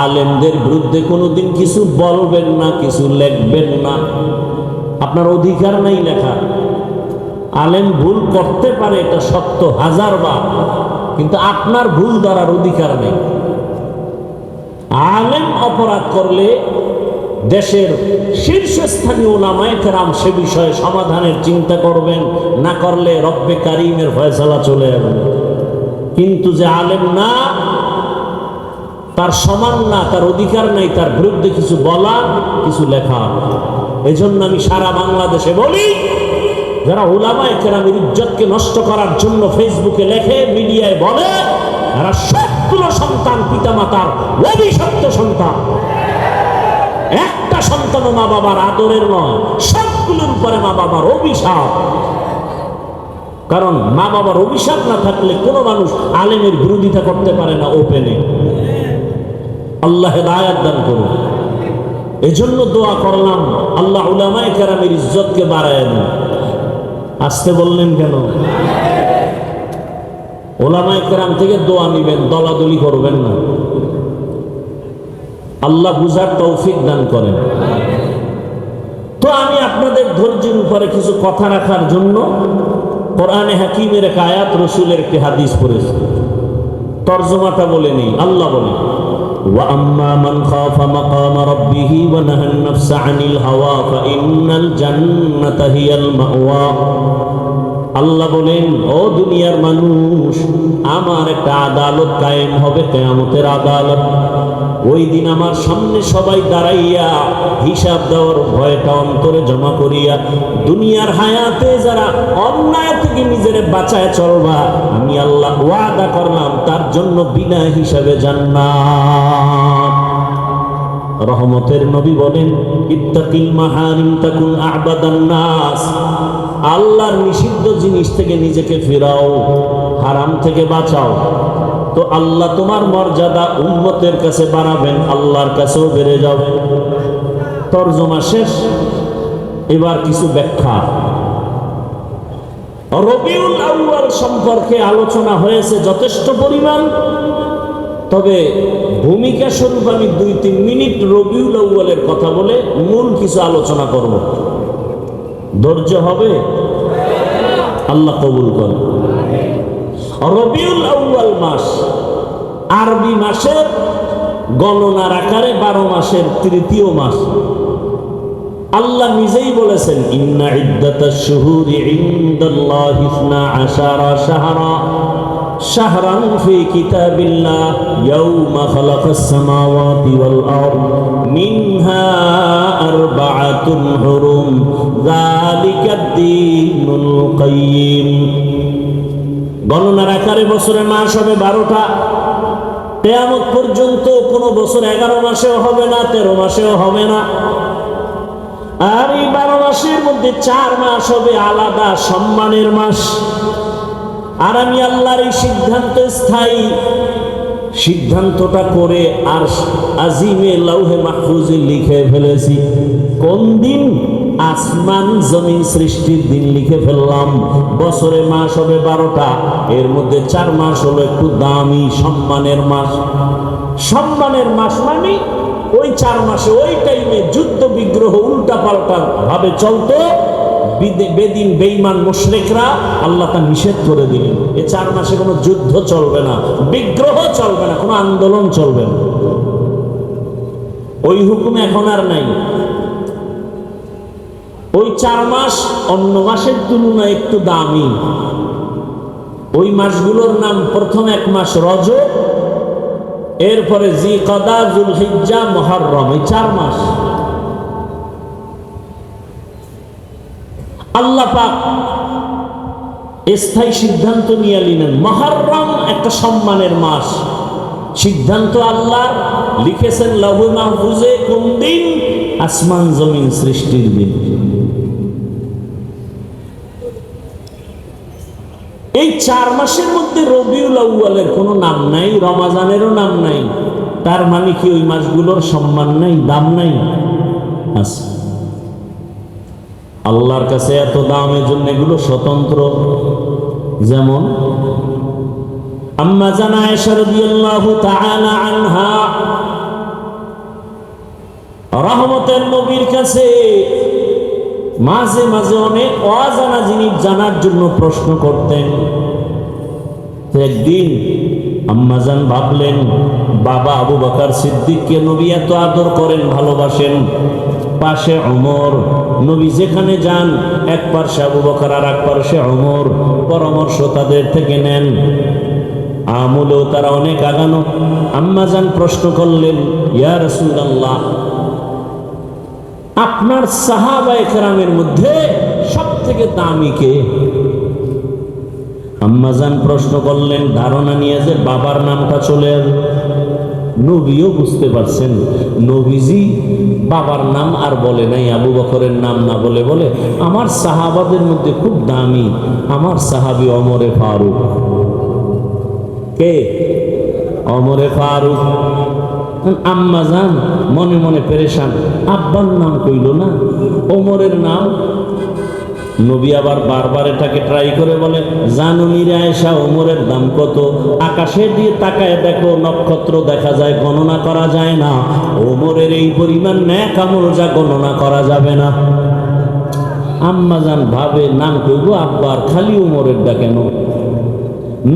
আলেমদের বিরুদ্ধে কোনোদিন কিছু বলবেন না, কিছু লিখবেন না। আপনার অধিকার নাই লেখা। আলেম ভুল করতে পারে, এটা সত্য 1000 বার, কিন্তু আপনার ভুল ধরার অধিকার নেই। আলেম অপরাধ করলে দেশের শীর্ষস্থানীয় ওলামায়ে কেরাম সে বিষয়ে সমাধানের চিন্তা করবেন, না করলে রব্বে কারিমের ফয়সালা চলে যাবে। কিন্তু যে আলেম না, তার সমান না, তার অধিকার নাই তার বিরুদ্ধে কিছু বলা, কিছু লেখা। এজন্য আমি সারা বাংলাদেশে বলি, যারা উলামায়ে কেরামের ইজ্জতকে নষ্ট করার জন্য ফেসবুকে লেখে, মিডিয়ায় বলে, এরা সবগুলো সন্তান পিতামাতার অভিশপ্ত সন্তান। একটা সন্তানও মা বাবার আদরের নয়, সবগুলোর উপরে মা বাবার অভিশাপ। কারণ মা বাবার অভিশাপ না থাকলে কোনো মানুষ আলেমের বিরোধিতা করতে পারে না ওপেনে। আল্লাহ হেদায়েত দান করুন। এজন্য দোয়া করলাম, আল্লাহ উলামায়ে কেরামের ইজ্জতকে বাড়ায় দেন। আসতে বললেন কেন? উলামায়ে কেরাম থেকে দোয়া নিবেন, দলাদলি করবেন না। আল্লাহ বুঝার তৌফিক দান করেন। তো আমি আপনাদের ধৈর্যের উপরে কিছু কথা রাখার জন্য কোরআনে হাকিমের এক আয়াত, রসুলের একটি হাদিস পড়েছি। তর্জমাটা বলে নেই। আল্লাহ বলেন, وَأَمَّا مَنْ خَافَ مَقَامَ رَبِّهِ وَنَهَى النَّفْسَ عَنِ الْهَوَى فَإِنَّ الْجَنَّةَ هِيَ الْمَأْوَى। আল্লাহ বলেন, ও দুনিয়ার মানুষ, আমার একটা আদালত কায়েম হবে, কিয়ামতের আদালত। ওই দিন আমার সামনে সবাই দাঁড়াইয়া হিসাব দেওয়ার ভয়টা অন্তরে জমা করিয়া, দুনিয়ার হায়াতে যারা অন্যায় থেকে নিজেরে বাঁচায় চলবা, আমি আল্লাহ ওয়াদা করলাম তার জন্য বিনা হিসাবে জান্নাত। রহমতের নবী বলেন, ইত্তাকিল মাহারিম তাকুন আ'বাদান নাস। আল্লাহর নিষিদ্ধ জিনিস থেকে নিজেকে ফেরাও, হারাম থেকে বাঁচাও, তো আল্লাহ তোমার মর্যাদা উম্মতের কাছে বাড়াবেন, আল্লাহর কাছেও বেড়ে যাবে। তরজমা শেষ। এবার কিছু ব্যাখ্যা। রবিউল আউয়াল সম্পর্কে আলোচনা হয়েছে যথেষ্ট পরিমাণ, তবে ভূমিকা স্বরূপ আমি 2-3 মিনিট রবিউল আউয়ালের কথা বলে মূল কিছু আলোচনা করব। ধৈর্য হবে? আল্লাহ কবুল করুন। রবিউল আউয়াল মাস আরবি মাসের গণনার আকারে 12 মাসের তৃতীয় মাস। আল্লাহ নিজেই বলেছেন, ইন্না ইদ্দাতাশ শুহুরি ইনদাল্লাহি 12 শাহরা শাহরান ফি কিতাবিল্লাহ ইয়াউমা খালাকাস সামাওয়াতি ওয়াল আরদ মিনহা আরবাআতুন হুরুম যালিকাদ দীনুল কাইয়্যিম। গণনার আকারে বছরের মাস হবে 12টা। কিয়ামত পর্যন্ত কোনো বছর 11 মাসেও হবে না, 13 মাসেও হবে না। আর এই 12 মাসের মধ্যে 4 মাস হবে আলাদা সম্মানের মাস। আর আমি আল্লাহর এই সিদ্ধান্ত স্থায়ী, সিদ্ধান্তটা করে আর আজিমে লাউহে মাহফুজে লিখে ফেলেছি। কোন দিন? আসমান জমিন সৃষ্টির দিন লিখে ফেললাম। বছরে মাস হবে 12টা, এর মধ্যে 4 মাস হলো একটু দামি সম্মানের মাস। সম্মানের মাস মানে ওই 4 মাসে ওই টাইমে যুদ্ধ বিগ্রহ উল্টা পাল্টা ভাবে চলতো। বেদিন বেঈমান মুশরিকরা আল্লাহ তা নিষেধ করে দিলেন। এই 4 মাসে কোনো যুদ্ধ চলবে না, বিগ্রহ চলবে না, কোনো আন্দোলন চলবে না। ওই হুকুম এখন আর নাই। ওই 4 মাস অন্য মাসের তুলনায় একটু দামি। ওই মাসগুলোর নাম, প্রথম 1 মাস রজব, এরপরে জিকদা, যুলহিজ্জা, মুহররম। এই 4 মাস আল্লাহ পাক স্থায়ী সিদ্ধান্ত নিয়ে নিলেন। মুহররম একটা সম্মানের মাস। সিদ্ধান্ত আল্লাহ লিখেছেন লাউহে মাহফুজে। কোন দিন? আসমান জমিন সৃষ্টির দিন। এই 4 মাসের মধ্যে রবিউল আউয়ালের কোনো নাম নাই, রমাজানেরও নাম নাই। তার মানে কি ওই মাসগুলোর সম্মান নাই, দাম নাই? আছে। আল্লাহর কাছে এত দাম, এজন্য এগুলো স্বতন্ত্র। যেমন আম্মা জান আয়েশা রাদিয়াল্লাহু তাআলা আনহা রহমতের নবীর কাছে মাঝে মাঝে অনেক অজানা জিনিস জানার জন্য প্রশ্ন করতেন। একদিন আম্মাজান ভাবলেন, বাবা আবু বকর সিদ্দিককে নবী এত আদর করেন, ভালোবাসেন, পাশে ওমর, নবী যেখানে যান এক পাশে আবু বকর আর এক পাশে ওমর, পরামর্শ তাদের থেকে নেন, আমলেও তারা অনেক আগানো। আম্মাজান প্রশ্ন করলেন, ইয়া রাসূলুল্লাহ, আপনার সাহাবায়ে কেরামের মধ্যে সব থেকে দামি কে? আম্মাজান প্রশ্ন করলেন, ধারণা নিয়ে যে বাবার নামটা চলে আসবে। নবীও বুঝতে পারছেন নবীজি বাবার নাম আর বলে নাই, আবু বকরের নাম না বলে বলে আমার সাহাবাদের মধ্যে খুব দামি আমার সাহাবী ওমরে ফারুক। কে? ওমরে ফারুক। আম্মাজান মনে মনে পেরেশান, আব্বার নাম কইল না, ওমরের নাম। নবী আবার বারবার এটাকে ট্রাই করে বলে, জানুনি রে আয়েশা, ওমরের দাম কত? আকাশে দিয়ে তাকায় দেখো, নক্ষত্র দেখা যায়, গণনা করা যায় না। ওমরের এই পরিমাণ নেক আমল যা গণনা করা যাবে না। আম্মাজান ভাবে নাম কইব আব্বার, খালি ওমরের দা কেন?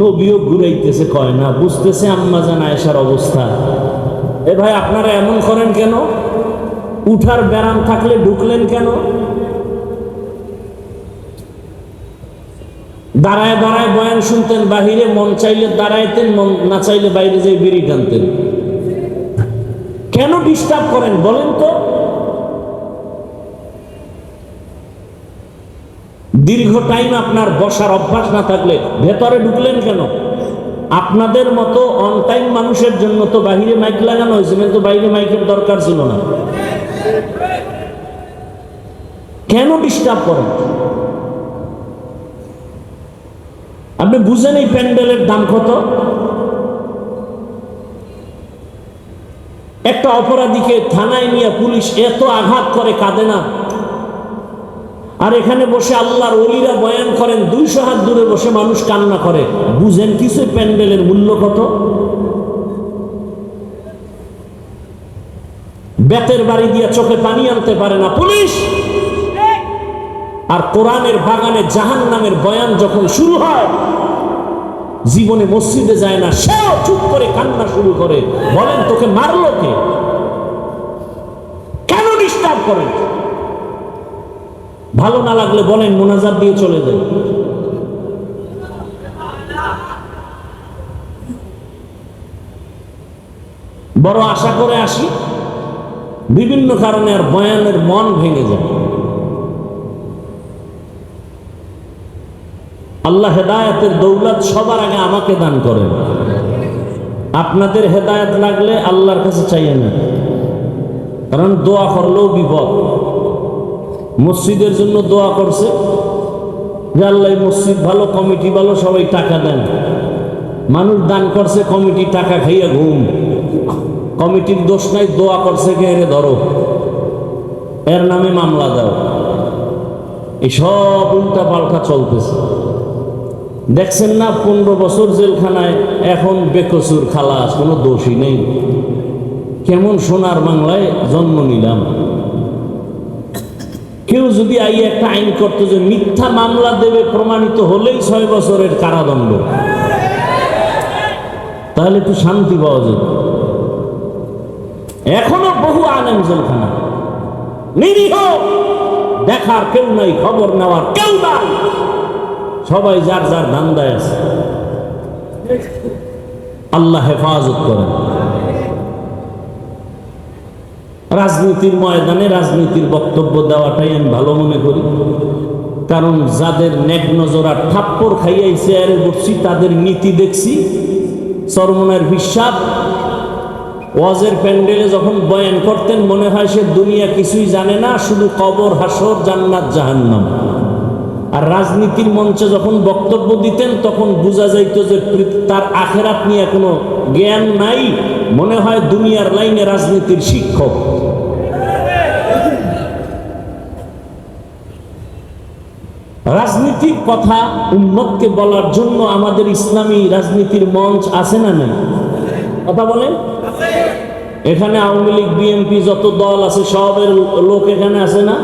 নবীও ঘুরাইতেছে, কয় না, বুঝতেছে আম্মাজান আয়েশার অবস্থা। এ ভাই আপনারা এমন করেন কেন? উঠার ব্যারাম থাকলে ঢুকলেন কেন? দাঁড়ায় দাঁড়ায় বয়ান শুনতেন, বাহিরে মন চাইলে দাঁড়াইতেন, মন না চাইলে বাইরে যেয়ে বিড়ি টানতেন। কেন ডিস্টার্ব করেন বলেন তো? দীর্ঘ টাইম আপনার বসার অভ্যাস না থাকলে ভেতরে ঢুকলেন কেন? আপনাদের মতো অন টাইম মানুষের জন্য তো বাহিরে মাইক লাগানো হয়েছে, কিন্তু বাইরে মাইকের দরকার ছিল না। কেন ডিস্টার্ব করেন? আপনি বুঝেন এই প্যান্ডেলের দাম কত? একটা অপরাধীকে থানায় নিয়ে পুলিশ এত আঘাত করে, কাঁদে না? আর এখানে বসে আল্লাহর ওলিরা বয়ান করেন, 200 হাত দূরে বসে মানুষ কান্না করে। বুঝেন কিছু প্যান্ডেলের মূল্য কত? বেতের বাড়ি দিয়ে চোখে পানি আনতে পারে না পুলিশ। আর কোরআনের বাগানে জাহান্নামের বয়ান যখন শুরু হয়, জীবনে মসজিদে যায় না, সেও চুপ করে কান্না শুরু করে। বলেন তোকে মারলো কে? কেন ডিস্টার্ব করেন? ভালো না লাগলে বলেন, মোনাজাত দিয়ে চলে যান। বড় আশা করে আসি, বিভিন্ন কারণে আর বয়ানের মন ভেঙে যায়। আল্লাহ হেদায়েতের দৌলত সবার আগে আমাকে দান করেন। আপনাদের হেদায়েত লাগলে আল্লাহর কাছে চাইয়ে না, কারণ দোয়া করলেও বিপদ। মসজিদের জন্য দোয়া করছে যে আল্লাহ মসজিদ ভালো, কমিটি ভালো, সবাই টাকা দেন। মানুষ দান করছে, কমিটি টাকা খাইয়া ঘুম। কমিটির দোষ নাই, দোয়া করছে কে এরে ধরো, এর নামে মামলা দাও। এই সব উল্টা পাল্টা চলতেছে। দেখছেন না 15 বছর জেলখানায়, এখন বেকসুর খালাস, কোনো দোষই নেই। কেমন সোনার বাংলায় জন্ম নিলাম। কেউ যদি আইয়ে একটা আইন করতো যে মিথ্যা মামলা দেবে প্রমাণিত হলেই 6 বছরের কারাদণ্ড, তাহলে একটু শান্তি পাওয়া যেত। এখনো বহু আলেম জেলখানা, নিরীহ, দেখার কেউ নাই, খবর নেওয়ার কেউ নাই, সবাই যার যার ধান্দায় আছে। আল্লাহ হেফাজত করেন। রাজনীতির ময়দানে রাজনীতির বক্তব্য দেওয়াটাই আমি ভালো মনে করি, কারণ যাদের নেক নজর আর থাপ্পড় খাইয়াই চেয়ারে বসছি, তাদের নীতি দেখছি। চরমনার বিশ্বাস ওয়াজের প্যান্ডেলে যখন বয়ান করতেন, মনে হয় সে দুনিয়া কিছুই জানে না, শুধু কবর, হাসর, জান্নাত, জাহান্নাম। আর রাজনীতির মঞ্চে যখন বক্তব্য দিতেন, তখন বোঝা যাইত যে তার আখেরাত নিয়ে কোনো জ্ঞান নাই, মনে হয় দুনিয়ার লাইনে রাজনীতির শিক্ষক। রাজনীতির কথা উম্মতকে বলার জন্য আমাদের ইসলামী রাজনীতির মঞ্চ আছে না নাই? কথা বলেন। এখানে আওয়ামী লীগ, বিএনপি যত দল আছে সবের লোক এখানে আছে না?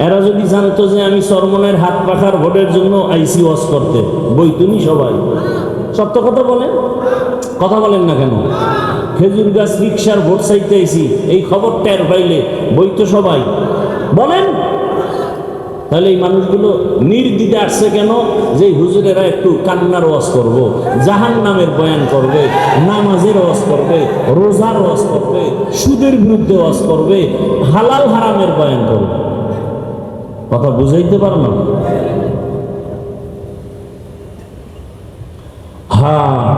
এরা যদি জানতো যে আমি চরমনের হাত পাখার ভোটের জন্য আইসি ওয়াজ করতে, বইতুনি সবাই। সত্য কথা বলেন, কথা বলেন না কেন? খেজুর গাছ রিক্সার ভোট চাইতে আইসি, এই খবর টের পাইলে বইতো সবাই। বলেন তাহলে এই মানুষগুলো নির্দ্বিধে আসছে কেন? যে হুজুরেরা একটু কান্নার ওয়াজ করব, জাহান নামের বয়ান করবে, নামাজের ওয়াজ করবে, রোজার ওয়াজ করবে, সুদের বিরুদ্ধে ওয়াজ করবে, হালাল হারামের বয়ান করবে। কথা বুঝাইতে পারলাম? হ্যাঁ,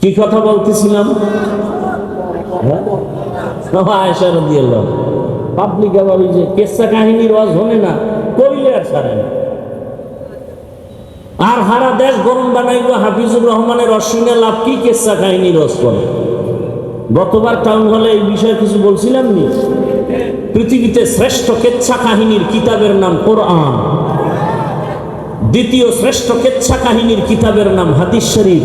কি কথা বলতেছিলাম? আয়েশা রাদিয়াল্লাহু পাবলিক আবার ওই যে কেসা কাহিনীর ওয়াজ হলে না, কইলে আর ছাড়ে না। আর হারা দেশ গরম বানাইব হাফিজুর রহমানের অশ্বিনে লাভ কি কেসা কাহিনীর ওয়াজ করে। গতবার টাউন হলে এই বিষয়ে কিছু বলছিলাম নি? পৃথিবীতে শ্রেষ্ঠ কেচ্ছা কাহিনীর কিতাবের নাম কোরআন, দ্বিতীয় শ্রেষ্ঠ কেচ্ছা কাহিনীর কিতাবের নাম হাদিস শরীফ।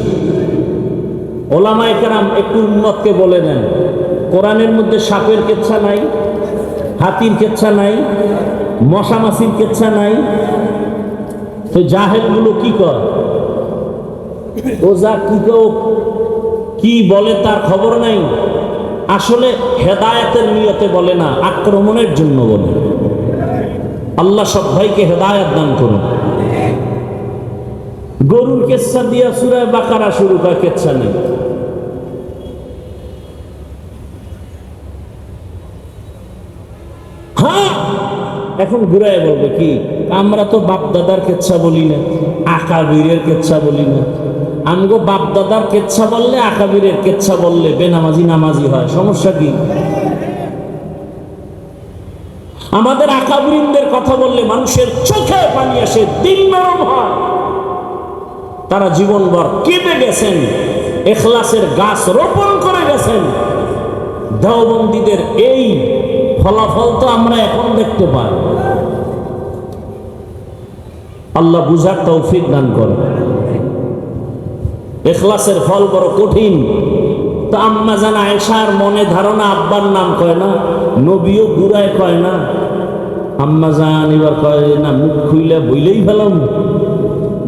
ওলামায়ে কেরাম একটু উম্মতকে বলে দেন, কোরআনের মধ্যে সাপের কেচ্ছা নাই, হাতির কেচ্ছা নাই, মশা মাছির কেচ্ছা নাই, তো জাহেলগুলো কি কয়? ও যা কি বলে তার খবর নাই। আসলে হেদায়েতের নিয়তে বলে না, আক্রমণের জন্য বলে। আল্লাহ সব ভাইকে হেদায়েত দান করুন। গরুর কেচ্ছা দিয়া সূরা বাকারা শুরু করে, কেচ্ছা নেই। হ্যাঁ, এখন ঘুরায় বলবে কি, আমরা তো বাপ দাদার কেচ্ছা বলি না, আকাবিরের কেচ্ছা বলি না। আমগো বাপ দাদার কেচ্ছা বললে, আকাবিরের কেচ্ছা বললে বেনামাজি নামাজি হয়, সমস্যা কি? আমাদের আকাবিরিনদের কথা বললে মানুষের চোখে পানি আসে, দিল নরম হয়। তারা জীবনভর কেঁদে গেছেন, ইখলাসের গাছ রোপণ করে গেছেন। দেওবন্দীদের এই ফলাফল তো আমরা এখন দেখতে পাই। আল্লাহ বুঝার তৌফিক দান করে। ইখলাসের ফল বড় কঠিন। তো আম্মা জান আয়েশার মনে ধারণা আব্বার নাম কয় না, নবীও গুড়ায় কয় না। আম্মা জান এবার কয় না, মুখ খুইলে বইলেই ফেলাম,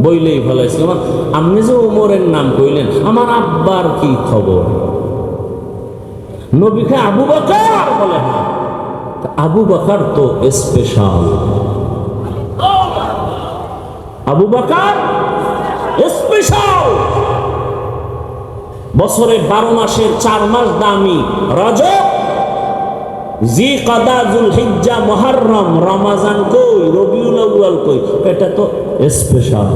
বইলেই ফেলাইছে। আপনি যে ওমরের নাম কইলেন, আমার আব্বার কি খবর? নবীকে আবু বকর বলে। আবু বকর তো স্পেশাল, আবু বকর স্পেশাল। বছরে 12 মাসের 4 মাস দামি, রজব, জিকাদা, যুলহিজ্জা, মুহররম, রমজান কই, রবিউল আউয়াল কই, এটা তো স্পেশাল।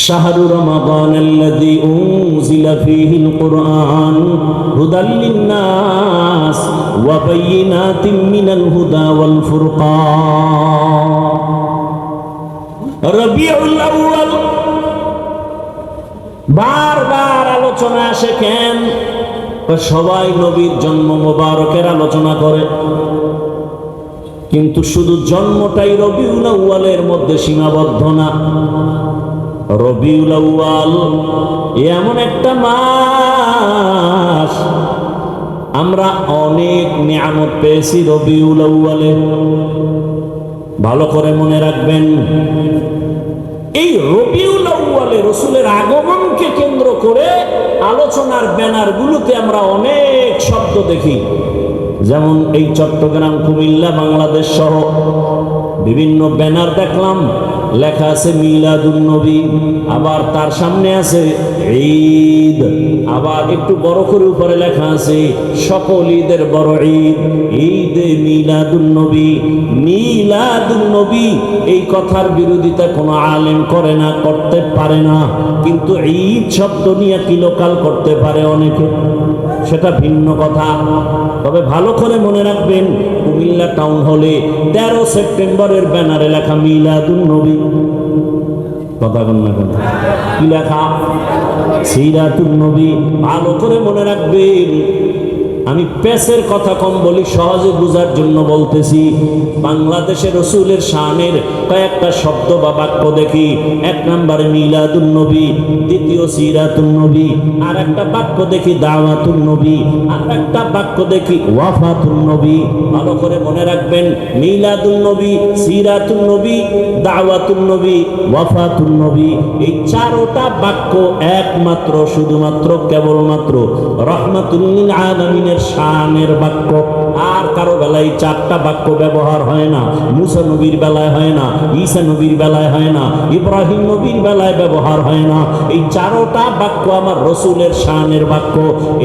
শাহরু রমাদান আল্লাযী উনজিলা ফীহিল কুরআন হুদাল লিন-নাস ওয়া বায়িনাতিন মিনাল হুদা ওয়াল ফুরকান। রবিউল আউয়াল বারবার আলোচনা আসে কেন? সবাই নবীর জন্ম মোবারকের আলোচনা করে, কিন্তু শুধু জন্মটাই রবিউল আউয়ালের মধ্যে সীমাবদ্ধ না। রবিউল আউয়াল এমন একটা মাস, আমরা অনেক নিয়ামত পেয়েছি রবিউল আউয়ালে। ভালো করে মনে রাখবেন, এই রবিউল আউয়ালে রাসূলের আগমনকে কেন্দ্র করে আলোচনার ব্যানারগুলোতে আমরা অনেক শব্দ দেখি। যেমন এই চট্টগ্রাম, কুমিল্লা, বাংলাদেশ সহ বিভিন্ন ব্যানার দেখলাম, লেখা আছে মিলাদুন নবী, আবার তার সামনে আছে ঈদ, আবার একটু বড় করে উপরে লেখা আছে সকল ঈদের বড় ঈদ, ঈদে মিলাদুন নবী। মিলাদুন নবী এই কথার বিরোধিতা কোনো আলেম করে না, করতে পারে না, কিন্তু ঈদ শব্দ নিয়ে কি লোকাল করতে পারে অনেকে, সেটা ভিন্ন কথা। তবে ভালো করে মনে রাখবেন, কুমিল্লা টাউন হলে 13 সেপ্টেম্বরের ব্যানারে লেখা মিলাদুন নবী। কথা বল না কেন? কি লেখা? সিরাতুন নবী। ভালো করে মনে রাখবেন, আমি পেসের কথা কম বলি, সহজে বুঝার জন্য বলতেছি। বাংলাদেশে রসুলের শানের কয়েকটা শব্দ বা বাক্য দেখি। এক নম্বরে মিলাদুন নবী, দ্বিতীয় সিরাতুন নবী, আর একটা বাক্য দেখি দাওয়াতুন নবী, আর একটা বাক্য দেখি ওয়াফাতুন নবী। ভালো করে মনে রাখবেন, মিলাদুন নবী, সিরাতুন নবী, দাওয়াতুন নবী, ওয়াফাতুন নবী, এই চারটা বাক্য একমাত্র শুধুমাত্র কেবলমাত্র রহমাতুল লিল আলামিনের শানের বাক্য। আর কারো বেলায় চারটা বাক্য ব্যবহার হয় না। মুসা নবীর বেলায় হয় না, ঈসা নবীর বেলায় হয় না, ইব্রাহিম নবীর বেলায় ব্যবহার হয় না। এই চারটা বাক্য আমার রসুলের শানের বাক্য।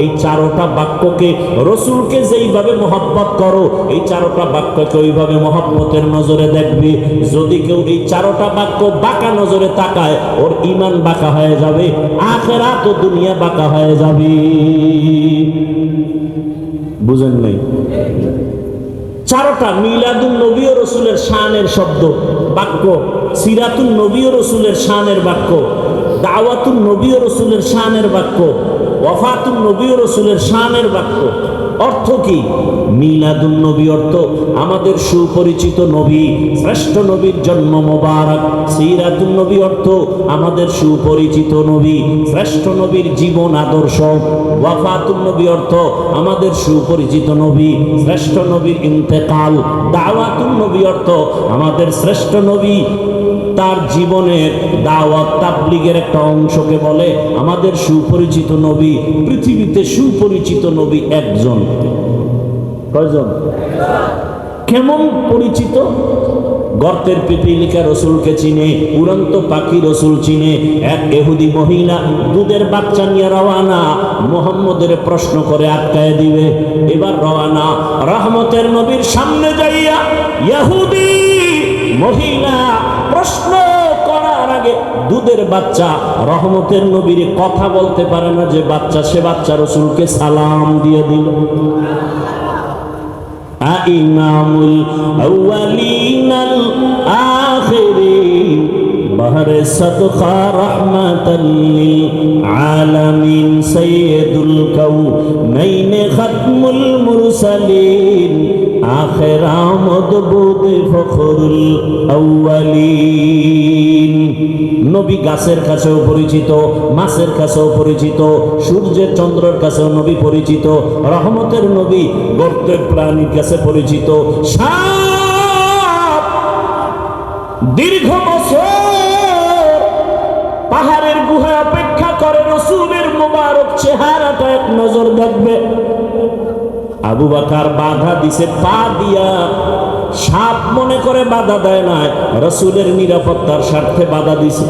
এই চারটা বাক্যকে, রসুলকে যেইভাবে মহব্বত করো, এই চারটা বাক্যকে ওইভাবে মহব্বতের নজরে দেখবে। যদি কেউ এই চারটা বাক্য বাঁকা নজরে তাকায়, ওর ঈমান বাঁকা হয়ে যাবে, আখিরাত ও দুনিয়া বাঁকা হয়ে যাবে। বুঝেন নাই? চারটা মিলাদুন নবী ও রসুলের শানের শব্দ বাক্য, সিরাতুন নবী ও রসুলের শানের বাক্য, দাওয়াতুন নবী ও রসুলের শানের বাক্য, ওয়াফাতুন নবী ও রসুলের শানের বাক্য। অর্থ কি? মিলাদুন নবী অর্থ আমাদের সুপরিচিত নবী, শ্রেষ্ঠ নবীর জন্ম মোবারক। সিরাতুন নবী অর্থ আমাদের সুপরিচিত নবী, শ্রেষ্ঠ নবীর জীবন আদর্শ। ওয়াফাতুন নবী অর্থ আমাদের সুপরিচিত নবী, শ্রেষ্ঠ নবীর ইন্তেকাল। দাওয়াতুন নবী অর্থ আমাদের শ্রেষ্ঠ নবী, তার জীবনের দাওয়াত তাবলীগের একটা অংশকে বলে আমাদের সুপরিচিত নবী। পৃথিবীতে সুপরিচিত নবী একজন। কয়জন? কেমন পরিচিত? গর্তের পিপিলিকা রসুলকে চিনে, উড়ন্ত পাখি রসুল চিনে। এক ইহুদি মহিলা দুধের বাচ্চা নিয়ে রওয়ানা, মুহাম্মদের প্রশ্ন করে আটকায় দিবে। এবার রওয়ানা, রহমতের নবীর সামনে যাইয়া ইহুদি মহিলা প্রশ্ন করার আগে দুধের বাচ্চা রহমতের নবীর কথা বলতে পারে না যে বাচ্চা, সে বাচ্চা রসুলকে সালাম দিয়ে দিল। ইমামুল আউয়ালিনাল আখিরিন বাহরে সাদকা রাহমাতাল লিল আলামিন সাইয়্যিদুল কাউনাইন খাতমুল মুরসালিন আখির আমদ বুদ ফখরুল আউয়ালিন। নবী গাছের কাছেও পরিচিত, মাছের কাছেও পরিচিত, সূর্যের চন্দ্রের কাছেও নবী পরিচিত। রহমতের নবী গর্তের প্রাণীর কাছে পরিচিত। সাপ দীর্ঘ বছর পাহাড়ের গুহায় অপেক্ষা করে রসুলের মোবারক চেহারাটা এক নজর দেখবে। আবু বকর বাধা দিছে পা দিয়া, সাপ মনে করে বাধা দেয় না, রসুলের নিরাপত্তার স্বার্থে বাধা দিছে।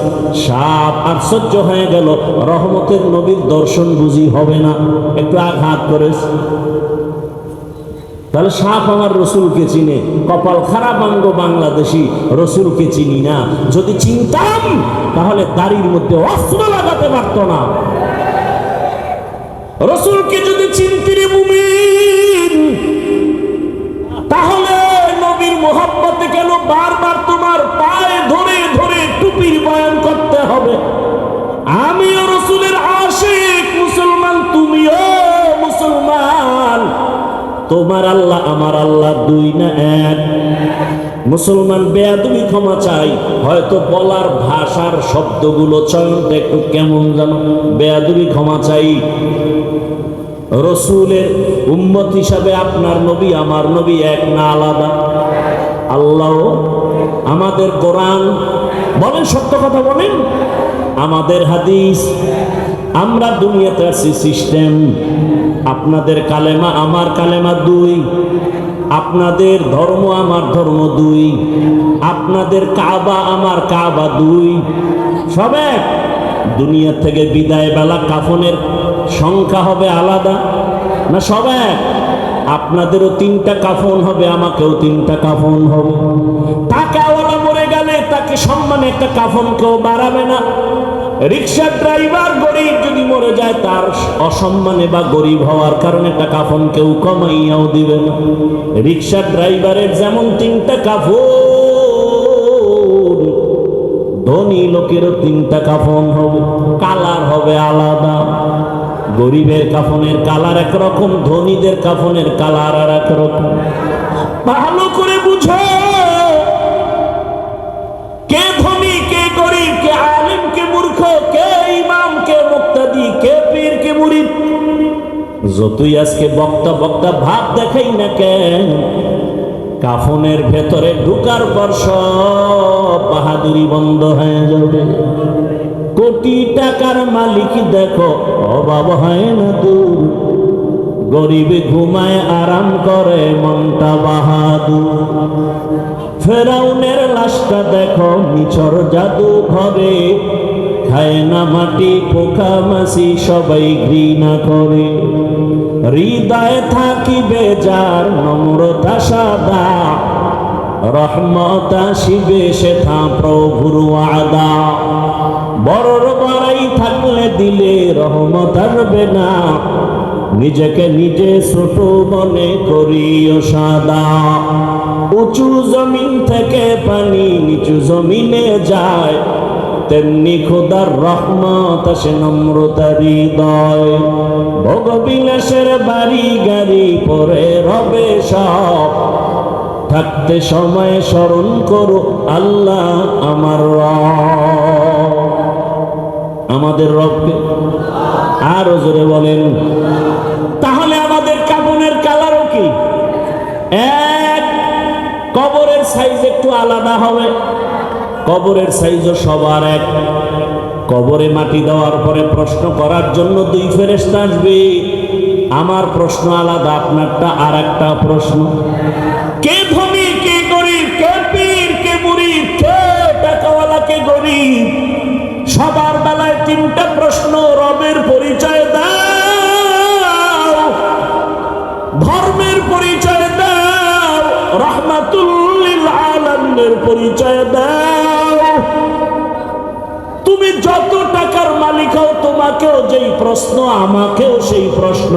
সাপ আশ্চর্য হয়ে গেল, রহমতের নবীর দর্শন বুঝি হবে না, একটু আঘাত করেছে। তাহলে সাপ আমার রসুলকে চিনে। কপাল খারাপ আঙ্গ বাংলাদেশি, রসুলকে চিনি না। যদি চিনতাম তাহলে দাড়ির মধ্যে অস্ত্র লাগাতে পারত না। রসুলকে যদি চিনতি রে মুমিন, তাহলে নবীর মোহাব্বতে কেন বারবার তোমার পায়ে ধরে ধরে টুপির বয়ান করতে হবে? আমিও রসুলের আশিক মুসলমান, তুমিও মুসলমান। তোমার আল্লাহ আমার আল্লাহ দুই না এক? মুসলমান বেয়াদবি ক্ষমা চাই, হয়তো বলার ভাষার শব্দগুলো চয়নটা একটু কেমন যেন, বেয়াদবি ক্ষমা চাই। রসুলের উম্মত হিসাবে আপনার নবী আমার নবী এক না আলাদা? আল্লাহ আমাদের কোরআন বলেন, সত্য কথা বলেন, আমাদের হাদিস। আমরা দুনিয়াতে আছি সিস্টেম। আপনাদের কালেমা আমার কালেমা দুই, আপনাদের ধর্ম আমার ধর্ম দুই, আপনাদের কাবা আমার কাবা দুই, সব এক। দুনিয়া থেকে বিদায় বেলা কাফনের সংখ্যা হবে আলাদা না? সব এক। আপনাদেরও তিনটা কাফন হবে, আমাকেও তিনটা কাফন হবে। টাকাওয়ালা মরে গেলে তাকে সম্মানে একটা কাফন কেউ বাড়াবে না। রিক্সার ড্রাইভার গরিব যদি মরে যায়, তার অসম্মানে বা গরিব হওয়ার কারণে একটা কাফন কেউ কমাইয়াও দিবে না। রিক্সার ড্রাইভারের যেমন তিনটা কাফন, ধনী লোকেরও তিনটা কাফন হবে, কালার হবে আলাদা। গরিবের কাফনের কালার একরকম, ধনীদের কাফনের কালার আর একরকম। ভালো করে বুঝো, কে ধনী কে গরিব, কে আলিম কে মূর্খ, কে ইমাম কে মুক্তাদি, কে পীর কে মুরিদ। যতই আজকে বক্তা বক্তা ভাব দেখাই না কেন, কাফনের ভেতরে ঢুকার পর সব বাহাদুরি বন্ধ হয়ে যাবে। কোটি টাকার মালিক দেখো অভাব হয় না দূর, গরিবে ঘুমায় আরাম করে মনটা বাহাদুর। ফেরাউনের লাশটা দেখো মিছর জাদু ঘরে, খায় না মাটি পোকা মাছি সবাই ঘৃণা করে। হৃদয়ে থাকিবে যার নম্রতা সাদা, রহমত আসিবে সেথা প্রভুর ওয়াদা। বড়র বড়াই থাকলে দিলে রহমত আসবে না, নিজেকে নিজে ছোট মনে করিও সাদা। উঁচু জমিন থেকে পানি নিচু জমিনে যায়, তেমনি খোদার রহমত আসে নম্রতার হৃদয়। ভোগবিলাসের বাড়ি গাড়ি পরে রবে সব, থাকতে সময় স্মরণ করো আল্লাহ আমার রব। আমাদের রবকে আরো জোরে বলেন। তাহলে আমাদের কাফনের কালারও কি এক? কবরের সাইজ একটু আলাদা হবে, কবরের সাইজও সবার এক। কবরে মাটি দেওয়ার পরে প্রশ্ন করার জন্য দুই ফেরেশতা আসবে। আমার প্রশ্ন আলাদা, আপনারটা আর একটা প্রশ্ন। কে ধনী কে গরিব, কে পীর কে মুরিদ, কে টাকাওয়ালা কে গরিব, সবার বেলায় তিনটা প্রশ্ন। রবের পরিচয় দাও, ধর্মের পরিচয় দাও, রহমাতুল লিল আলামিনের পরিচয় দাও। তুমি যত টাকার মালিক হও, তোমাকেও যেই প্রশ্ন, আমাকেও সেই প্রশ্ন।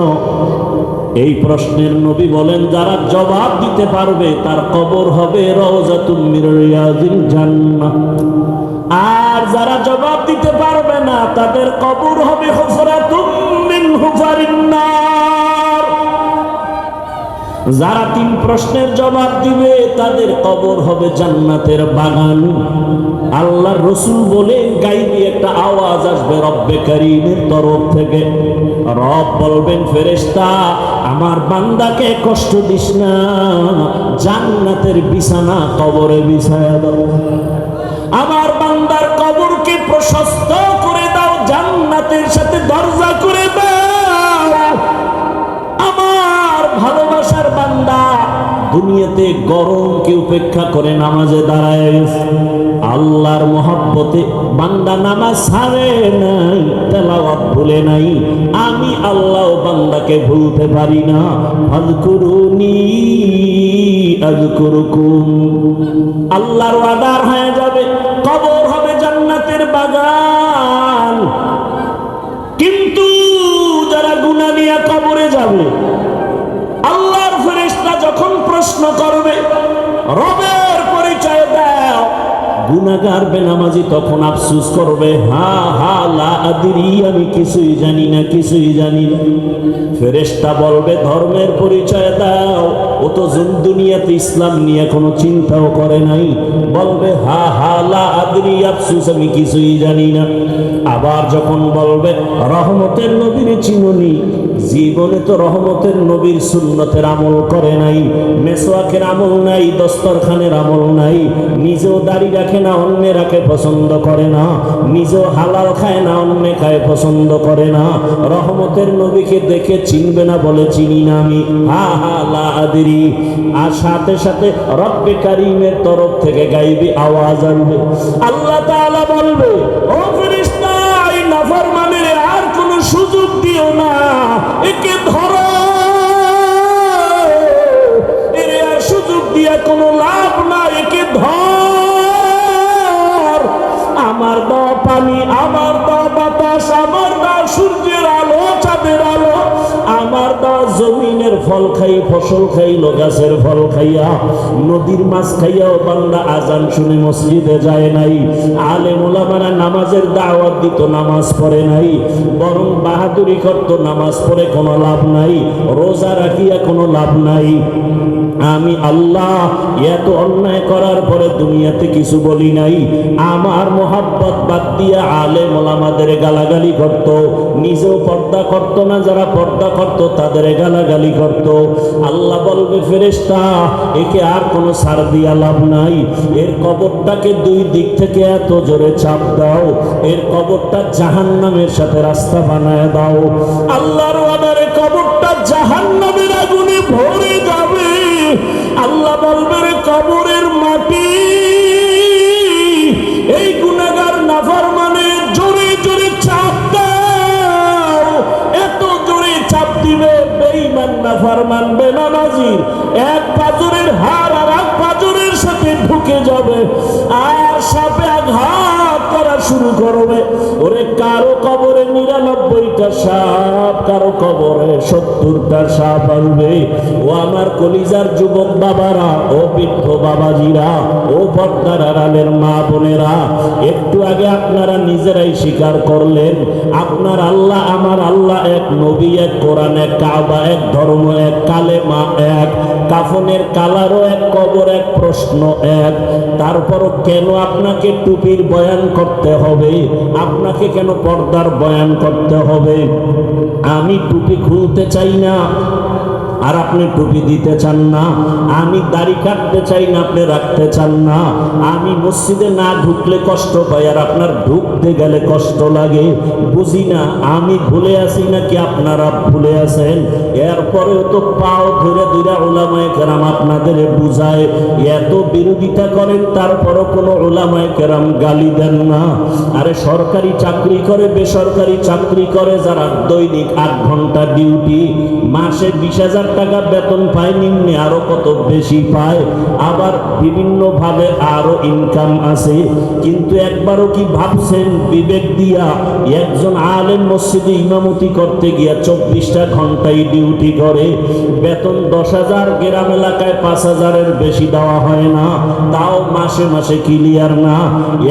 এই প্রশ্নের নবী বলেন, যারা জবাব দিতে পারবে তার কবর হবে রওজাতুম মির রিয়াজিল জান্নাহ, আর যারা জবাব দিতে পারবে না তাদের কবর হবে হুফরাতুম মিন হুফারিন নার। যারা তিন প্রশ্নের জবাব দিবে তাদের কবর হবে জান্নাতের বাগান। আল্লাহর রাসূল বলে গায়বী একটা আওয়াজ আসবে রব্বে কারীমের তরফ থেকে। রব বলবেন, ফেরেশতা আমার বান্দাকে কষ্ট দিস না, জান্নাতের বিছানা কবরে বিছায়া দাও। আমার বান্দার কবরকে প্রশস্ত করে দাও, জান্নাতের সাথে দরজা করে দাও। আমার ভালোবাসার বান্দা দুনিয়াতে গরমকে উপেক্ষা করে নামাজে দাঁড়ায় গেছে। আল্লাহর মহব্বতে বান্দা নামাজ ছাড়ে নাই, তেলাওয়াত ভুলে নাই। আমি আল্লাহ বান্দাকে ভুলতে পারি না। ফাযকুরুনি আযকুরুকুম। আল্লাহর ওয়াদা হয়ে যাবে, কবর হবে জান্নাতের বাগান। কিন্তু যারা গুনাহ নিয়ে কবরে যাবে, আল্লাহর ফেরেশতা যখন প্রশ্ন করবে রবের পরিচয় দাও, গুনাহগার বেনামাজি তখন আফসোস করবে, হা হা লা আদরি, আমি কিছুই জানি না, কিছুই জানি না। ফেরেশতা বলবে ধর্মের পরিচয় দাও, ও তো দুনিয়াতে ইসলাম নিয়ে কোনো চিন্তাও করে নাই। বলবে হা হা লা আদরি, আফসোস আমি কিছুই জানি না। আবার যখন বলবে রহমতের নবীর চিনুনি, জীবনে তো রহমতের নবীর সুন্নতের আমল করে নাই, মেসওয়াকের আমল নাই, দস্তরখানের আমল নাই, নিজেও দাড়ি রাখে না, অন্য রাখে পছন্দ করে না, নিজেও হালাল খায় না, অন্য খায় পছন্দ করে না। রহমতের নবীকে দেখে চিনবে না, বলে চিনি না আমি, হা হা লা আদরি। আর সাথে সাথে রব্বে কারীমের তরফ থেকে গায়বী আওয়াজ আসবে। আল্লাহ তাআলা বলবে, ও ফেরেশতা, এই নাফরমানের আর কোনো সুযোগ দিও না, একে ধরো, এর আর সুযোগ দিয়ে কোনো লাভ না, একে ধর। আমার দেওয়া পানি, আমার দেওয়া বাতাস, আমার দেওয়া সূর্যের আলো, চাঁদের আলো, আমার দেওয়া জমিনের ফল খাই, ফসল খাইল গাছের ফল খাইয়া, নদীর মাছ খাইয়াও বান্দা আজান শুনে মসজিদে যায় নাই। আলেম ওলামারা নামাজের দাওয়াত দিত, নামাজ পড়ে নাই, বরং বাহাদুরি করত, নামাজ পড়ে কোনো লাভ নাই, রোজা রাখিয়া কোনো লাভ নাই। আমি আল্লাহ এত অন্যায় করার পরে দুনিয়াতে কিছু বলি নাই। আমার মোহাব্বত বাদ দিয়া আলেম ওলামাদের গালাগালি করত, নিজেও পর্দা করত না, যারা পর্দা করত তাদের গালাগালি করত। আল্লাহ বলবে, ফেরেশতা একে আর কোনো ছাড় দিয়া লাভ নাই, এর কবরটাকে দুই দিক থেকে এত জোরে চাপ দাও, এর কবরটা জাহান্নামের সাথে রাস্তা বানায় দাও। আল্লাহর অর্ডারে কবরটা জাহান্নামের আগুনে ভরে যাবে। আল্লাহ বলবে, রে কবরের মাটি এই গুনাহগার নাফরমানে জোরে জোরে চাপ দাও। এত জোরে চাপ দিবে বেঈমান নাফরমান বেনামাজির এক পাজরের হাড় আর এক পাজরের সাথে ঢুকে যাবে, আর সাপে আঘাত করা শুরু করবে। ওরে কারো কবরে 99টা সাপ, কারো কবরে 70টা সাপ আসবে। ও আমার কলিজার যুবক বাবারা, ও বৃদ্ধ বাবাজিরা, ও পর্দার আড়ালের মা বোনেরা, একটু আগে আপনারা নিজেরাই স্বীকার করলেন আপনার আল্লাহ আমার আল্লাহ এক, নবী এক, কোরআন এক, কাবা এক, ধর্ম এক, কালেমা এক, কাফনের কালারও এক, কবর এক, প্রশ্ন এক। তারপরও কেন আপনাকে টুপির বয়ান করতে হবে? আপনাকে কেন পর্দার বয়ান করতে হবে? আমি টুপি খুলতে চাই না আর আপনি টুপি দিতে চান না, আমি দাড়ি কাটতে চাই না, আপনি রাখতে চান না, আমি মসজিদে না ঢুকলে কষ্ট পাই আর আপনার ঢুকতে গেলে কষ্ট লাগে। বুঝি না আমি ভুলে আছি নাকি আপনারা ভুলে আছেন। এরপরেও তো পাও ধরে ধরে উলামায়ে কেরাম আপনাদের বুঝায়, এত বিরোধিতা করেন তারপরও কোনো উলামায়ে কেরাম গালি দেন না। আরে সরকারি চাকরি করে, বেসরকারি চাকরি করে যারা দৈনিক 8 ঘন্টা ডিউটি, মাসে 20,000 টাকা বেতন পায়, নিম্নে আরো কত বেশি পায়, আবার বিভিন্ন ভাবে আরো ইনকাম আছে। কিন্তু একবারও কি ভাবছেন বিবেক দিয়া একজন আলেম মসজিদে ইমামতি করতে গিয়া 24টা ঘন্টাই ডিউটি করে, বেতন 10,000, গ্রাম এলাকায় 5,000-এর বেশি দেওয়া হয় না, তাও মাসে মাসে ক্লিয়ার না।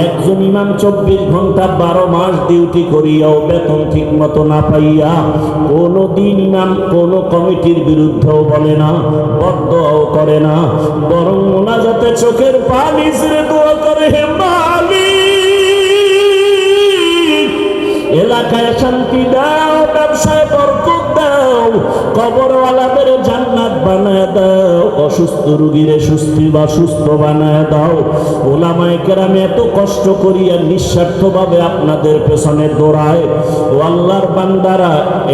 একজন ইমাম 24 ঘন্টা 12 মাস ডিউটি করিয়াও বেতন ঠিক মতো না পাইয়া কোনো দিন ইমাম কোনো কমিটির বিরুদ্ধেও বলে না, বদদোয়াও করে না, বরং মুনাজাতে চোখের পানি ছেড়ে দোয়া করে, হে মালিক এলাকায় শান্তি দাও, ব্যবসায় বরকত দাও, কবরওয়ালাদের জান্নাত বানায় দাও, অসুস্থ রোগীরে সুস্থ বানায় দাও। ওলামায়ে কেরাম এত কষ্ট করিয়া নিঃস্বার্থভাবে আপনাদের পেছনে দৌড়ায়। ও আল্লাহর বান্দারা,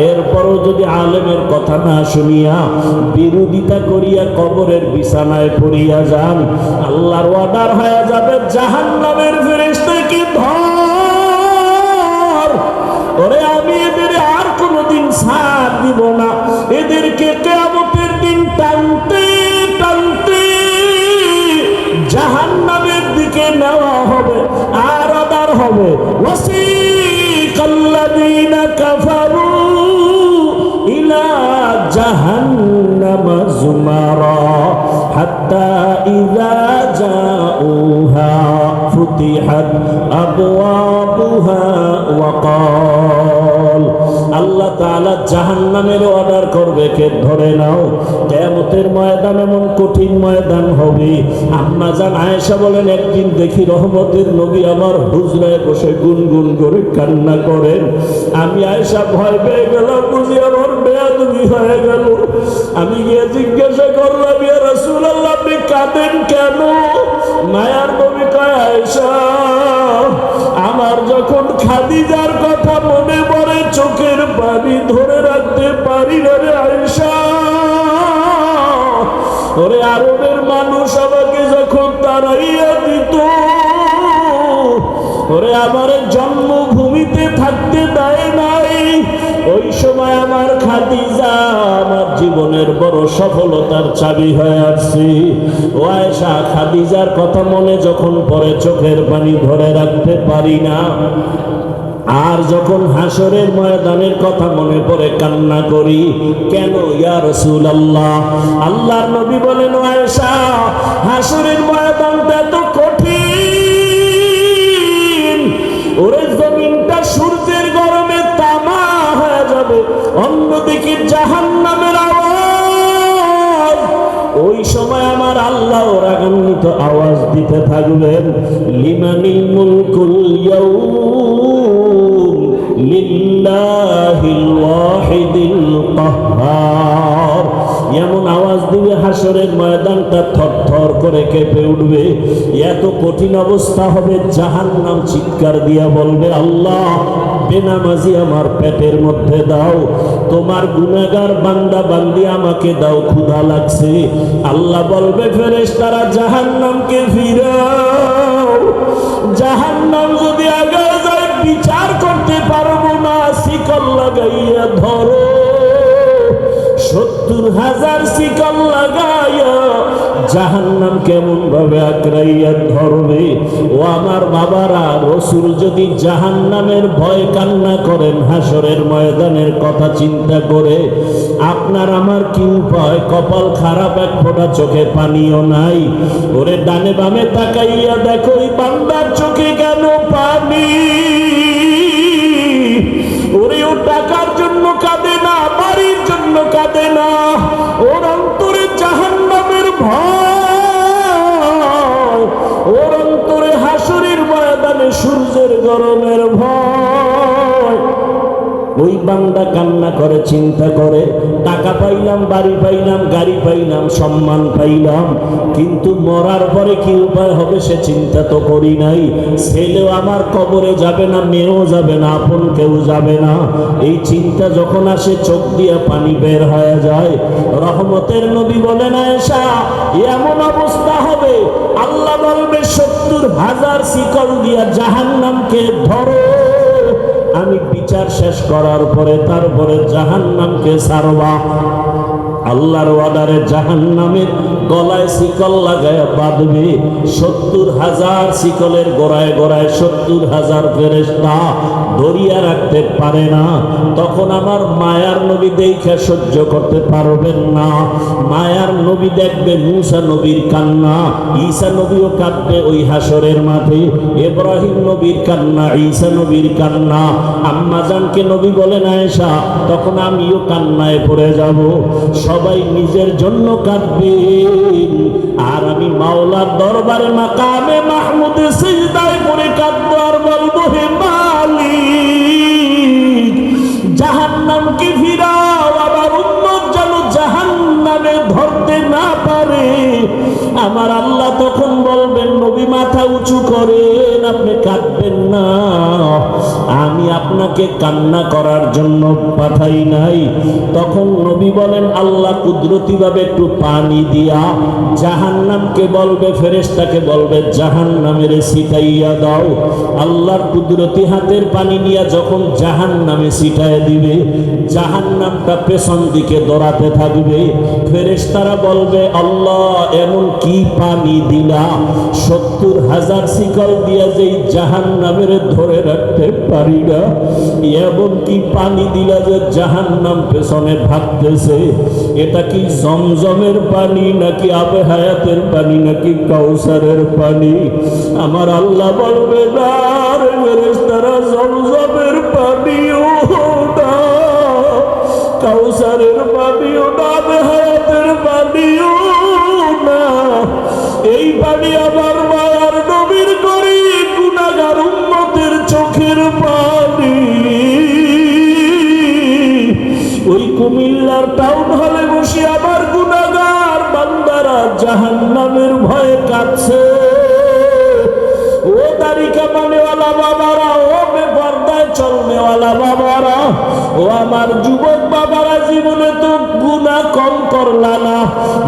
এরপরও যদি আলেমের কথা না শুনিয়া বিরোধিতা করিয়া কবরের বিছানায় পড়িয়া যান, আল্লাহর ওয়াদার হয়ে যাবে জাহান্নামের ফেরেশতাকে ধর। ওরে আমি এদের আর কোনোদিন ছাড় দিব না, এদেরকে কিয়ামতের দিন টানতে টানতে জাহান্নামের দিকে নেওয়া হবে আর আদার হবে। ওয়াসিকাল্লাযীনা কাফারু ইলা জাহান্নামা যুমারা হাত্তা ইযা জাউহা ফুতিহাত আবওয়াবুহা ওয়া ক্বাল। আল্লাহ তাআলা জাহান্নামের অর্ডার করবে, কে ধরে নাও। কিয়ামতের ময়দান এমন কঠিন ময়দান হবে। আম্মা জান আয়েশা বলেন, একদিন দেখি রহমতের নবী আমার হুজরায় বসে গুনগুন করে কান্না করেন। আমি আয়েশা ভয় পেয়ে গেলাম, বুঝি আমার বেয়াদবি হয়ে গেল। আমি গিয়ে জিজ্ঞাসা করলাম, ইয়া রাসূলুল্লাহ আপনি কাঁদেন কেন? মায়ার নবী কয়, আয়েশা আমার যখন খাদিজার কথা মনে পড়ে চোখের পানি ধরে রাখতে পারি না রে আয়েশা। ওরে আরবের মানুষ আমাকে যখন তাড়াইয়া দিত, ওরে আমার জন্মভূমিতে থাকতে দেয় নাই, ওই সময় আমার খাদিজা আমার জীবনের বড় সফলতার চাবি হয়ে আসছে। ও আয়েশা, খাদিজার কথা মনে যখন পড়ে চোখের পানি ধরে রাখতে পারি না। আর যখন হাসরের ময়দানের কথা মনে পড়ে কান্না করি। কেন ইয়া রাসূলুল্লাহ? আল্লাহর নবী বলেন, আয়েশা, হাসরের ময়দানটা এত কঠিন, ওরে জমিনটা সূর্যের গরমে তামা হয়ে যাবে, অন্যদিকে জাহান্নামের আওয়াজ। ওই সময় আমার আল্লাহ রাগান্বিত আওয়াজ দিতে থাকবেন, লিমানিল মুলকুল ইয়াউম লিল্লাহিল ওয়াহিদিল কাহ্হার। এমন আওয়াজ দিবে হাসরের ময়দানটা থরথর করে কেঁপে উঠবে। এত কঠিন অবস্থা হবে, জাহান্নাম চিৎকার দিয়া বলবে, আল্লাহ, বেনামাজি আমার পেটের মধ্যে দাও, তোমার গুনাহগার বান্দা বান্দি আমাকে দাও, ক্ষুধা লাগছে। আল্লাহ বলবে, ফেরেশতারা জাহান্নামকে ফিরাও। জাহান্নাম যদি আগে যায়, বিচার করতে পারবো না, শিকল লাগাইয়া ধরো। 70,000 শিকল লাগাইয়া জাহান্নাম কেমন ভাবে আঁকড়াইয়া ধরবে। ও আমার বাবারা, রাসূল যদি জাহান্নামের ভয় কান্না করেন হাসরের ময়দানের কথা চিন্তা করে, আপনার আমার কি উপায়? কপাল খারাপ, এক ফোঁটা চোখে পানিও নাই। ওরে ডানে বামে তাকাইয়া দেখো, ওই বান্দার চোখে কেন পানি? ওরে ও টাকার জন্য কাঁদে না, বাড়ির জন্য কাঁদে না, ওর অন্তরে জাহান্নামের ভয়, ওর অন্তরে হাসরের ময়দানে সূর্যের গরমের ভয়। ওই বান্দা কান্না করে, চিন্তা করে, টাকা পাইলাম, বাড়ি পাইলাম, গাড়ি পাইলাম, সম্মান পাইলাম, কিন্তু মরার পরে কি উপায় হবে সে চিন্তা তো করি নাই। ছেলেও আমার কবরে যাবে না, মেয়েও যাবে না, আপন কেউ যাবে না। এই চিন্তা যখন আসে, চোখ দিয়ে পানি বের হয়ে যায়। রহমতের নবী বলেন, আয়েশা, এমন অবস্থা হবে, আল্লাহ বলবে, 70,000 শিকল দিয়া জাহান্নামকে ধরো। আমি বিচার শেষ করার পরে তারপরে জাহান্নামকে ছাড়বা। আল্লাহর ওয়াদারে জাহান্নামের গলায় শিকল লাগায় বাঁধবে। 70,000 শিকলের গোড়ায় গোড়ায় 70,000 ফেরেশতা ধরিয়া রাখতে পারে না। তখন আমার মায়ার নবী দেখে সহ্য করতে পারবেন না। মায়ার নবী দেখবে মুসা নবীর কান্না, ঈসা নবীও কাঁদবে ওই হাসরের মাঠে, ইব্রাহিম নবীর কান্না, ঈসা নবীর কান্না। আম্মা জানকে নবী বলেন, আয়েশা, তখন আমিও কান্নায় পড়ে যাব। সবাই নিজের জন্য কাঁদবেন, আর আমি মাওলার দরবারে মাকামে মাহমুদে সিজদায় পড়ে কাঁদবো আর বলবো, হে মালিক, জাহান্নামকে ফিরাও, আমার উম্মত যেন জাহান্নামে ধরতে না পারে। আমার আল্লাহ তখন বলবেন, নবী মাথা উঁচু করেন, আপনি কাঁদবেন না, আমি আপনাকে কান্না করার জন্য পাঠাই নাই। তখন নবী বলেন, আল্লাহ কুদরতি ভাবে একটু পানি দিয়া জাহান্নামকে বলবে, ফেরেশতাকে বলবে, জাহান্নামের ছিটাইয়া দাও। আল্লাহর কুদরতি হাতের পানি নিয়ে যখন জাহান্নামে ছিটায় দিবে, জাহান্নামটা পেছন দিকে দৌড়াতে থাকবে। ফেরেশতারা বলবে, আল্লাহ, এমন কি পানি দিলা, 70,000 শিকল দিয়া যেই জাহান্নামের ধরে রাখতে পারি না, এমন কি পানি দিলা যে জাহান্নাম পেছনে ভাগতেছে। এটা কি জমজমের পানি, নাকি আবে হায়াতের পানি, নাকি কাউসারের পানি? আমার আল্লাহ বলবে, না রে ফেরেশতারা, জমজমের পানিও না, কাউসারের পানিও না, আবে হায়াতের পানিও না, এই পানি আমার মায়ার নবীর গরীব গুনাহগার উম্মতের চোখের পানি। ওই কুমিল্লার টাউন হলে বসে আমার গুনাহগার বান্দারা জাহান্নামের ভয়ে কাঁদছে। ও দাড়ি কামানেওয়ালা বাবারা, ও বেপরদায় চলনেওয়ালা বাবারা, ও আমার যুবক বাবারা, জীবনে তো গুনাহ কম করলা না,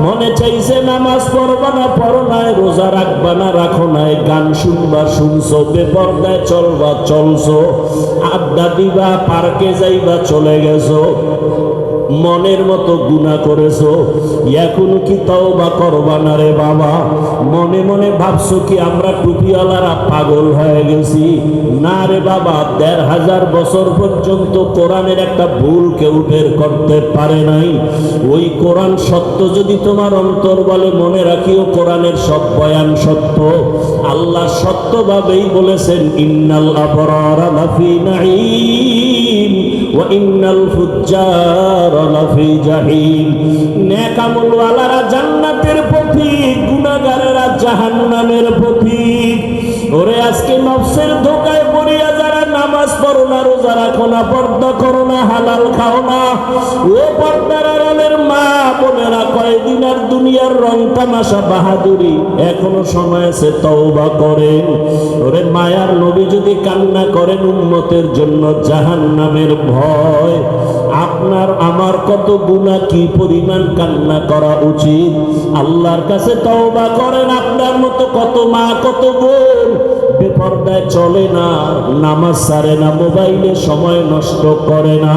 মনে চাইছে নামাজ পড়বা না, পড়ো নাই, রোজা রাখবা না, রাখো নাই, গান শুনবা শুনছো, বেপরদায় চলবা চলছো, আড্ডা দিবা, পার্কে যাইবা চলে গেছো। মনের মতো গুনাহ করেছো, এখন কি তওবা করবা না রে বাবা? মনে মনে ভাবছো কি আমরা টুপিওয়ালারা পাগল হয়ে গেছি? না রে বাবা, ১৫০০ বছর পর্যন্ত কোরআনের একটা ভুল কেউ বের করতে পারে নাই। ওই কোরআন সত্য যদি তোমার অন্তর বলে, মনে রাখিও কোরআনের সব বয়ান সত্য। আল্লাহ সত্যভাবেই বলেছেন, ইন্নাল আবরারা লাফি নাঈম ওয়া ইন্নাল ফুজ্জারা লাফি জাহিম। নেক আমলওয়ালারা জান্নাতের পথিক, গুনাহগারেরা জাহান্নামের পথিক। ওরে আজকে নফসের ধোঁকায় পড়িয়া যারা নামাজ পড়ো না, রোজা রাখো না, পর্দা করো না, হালাল খাও না, ও পর্দার আড়ালের মা বোনেরা, কয়দিন আর দুনিয়ার রং তামাশা বাহাদুরি, এখনো সময় আছে, তওবা করেন। ওরে মায়ার নবী যদি কান্না করেন উম্মতের জন্য জাহান্নামের ভয়, আপনার আমার কত গুনাহ, কি পরিমাণ কান্না করা উচিত। আল্লাহর কাছে তওবা করেন। আপনার মতো কত মা, কত বোন বেপরদায় চলে না, নামাজ ছাড়ে না, মোবাইলে সময় নষ্ট করে না,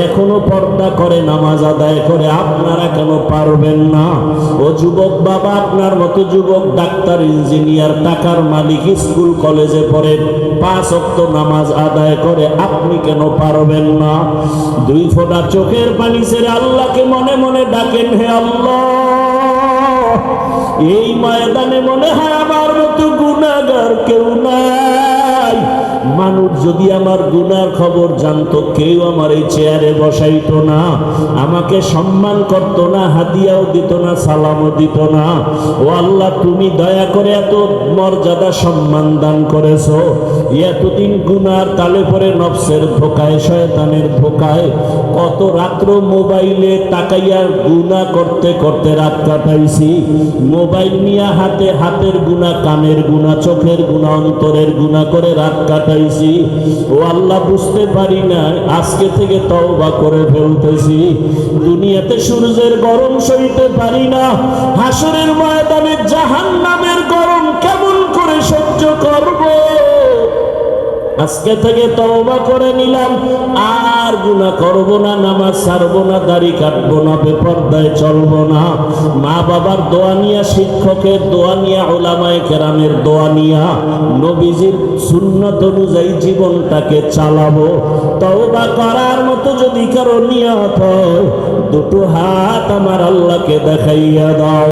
এখনো পর্দা করে, নামাজ আদায় করে। আপনারা কেন পারবেন না? ও যুবক বাবা, আপনার মতো যুবক ডাক্তার, ইঞ্জিনিয়ার, টাকার মালিক, স্কুল কলেজে পড়ে, 5 ওয়াক্ত নামাজ আদায় করে, আপনি কেন পারবেন না? 2 ফোঁটা চোখের পানি ছেড়ে আল্লাহকে মনে মনে ডাকেন, হে আল্লাহ, এই ময়দানে মনে হয় আমার মতো গুনাহগার কেউ নাই। মানুষ যদি আমার গুনার খবর জানতো, কেউ আমার এই চেয়ারে বসাইতো না, আমাকে সম্মান করতো না, হাদিয়াও দিত না, সালামও দিত না। ও আল্লাহ, তুমি দয়া করে এত মর্যাদা সম্মান দান করেছো। এতদিন গুনার তালে পরে নফসের ধোকায়, শয়তানের ধোকায় কত রাত্র মোবাইলে তাকাইয়া গুনাহ করতে করতে রাত কাটাইছি। মোবাইল নিয়ে হাতে, হাতের গুনাহ, কানের গুনাহ, চোখের গুনাহ, অন্তরের গুনাহ করে রাত কাটাইছি। ও আল্লাহ, বুঝতে পারি না, আজকে থেকে তওবা করে ফেলতেছি। দুনিয়াতে সূর্যের গরম সইতে পারি না, হাসরের ময়দানে জাহান্নামের গরম কেমন করে সহ্য করব? আজকে থেকে তওবা করে নিলাম, আর গুনাহ করব না, নামাজ ছাড়বো না, দাড়ি কাটবো না, বেপরদায় চলবো না। মা বাবার দোয়া নিয়া, শিক্ষকের দোয়া নিয়া, উলামায়ে কেরামের দোয়া নিয়া, নবীজির সুন্নাত অনুযায়ী জীবনটাকে চালাবো। তওবা করার মতো যদি কারো নিয়ত হয়, দুটো হাত আমার আল্লাহকে দেখাইয়া দাও।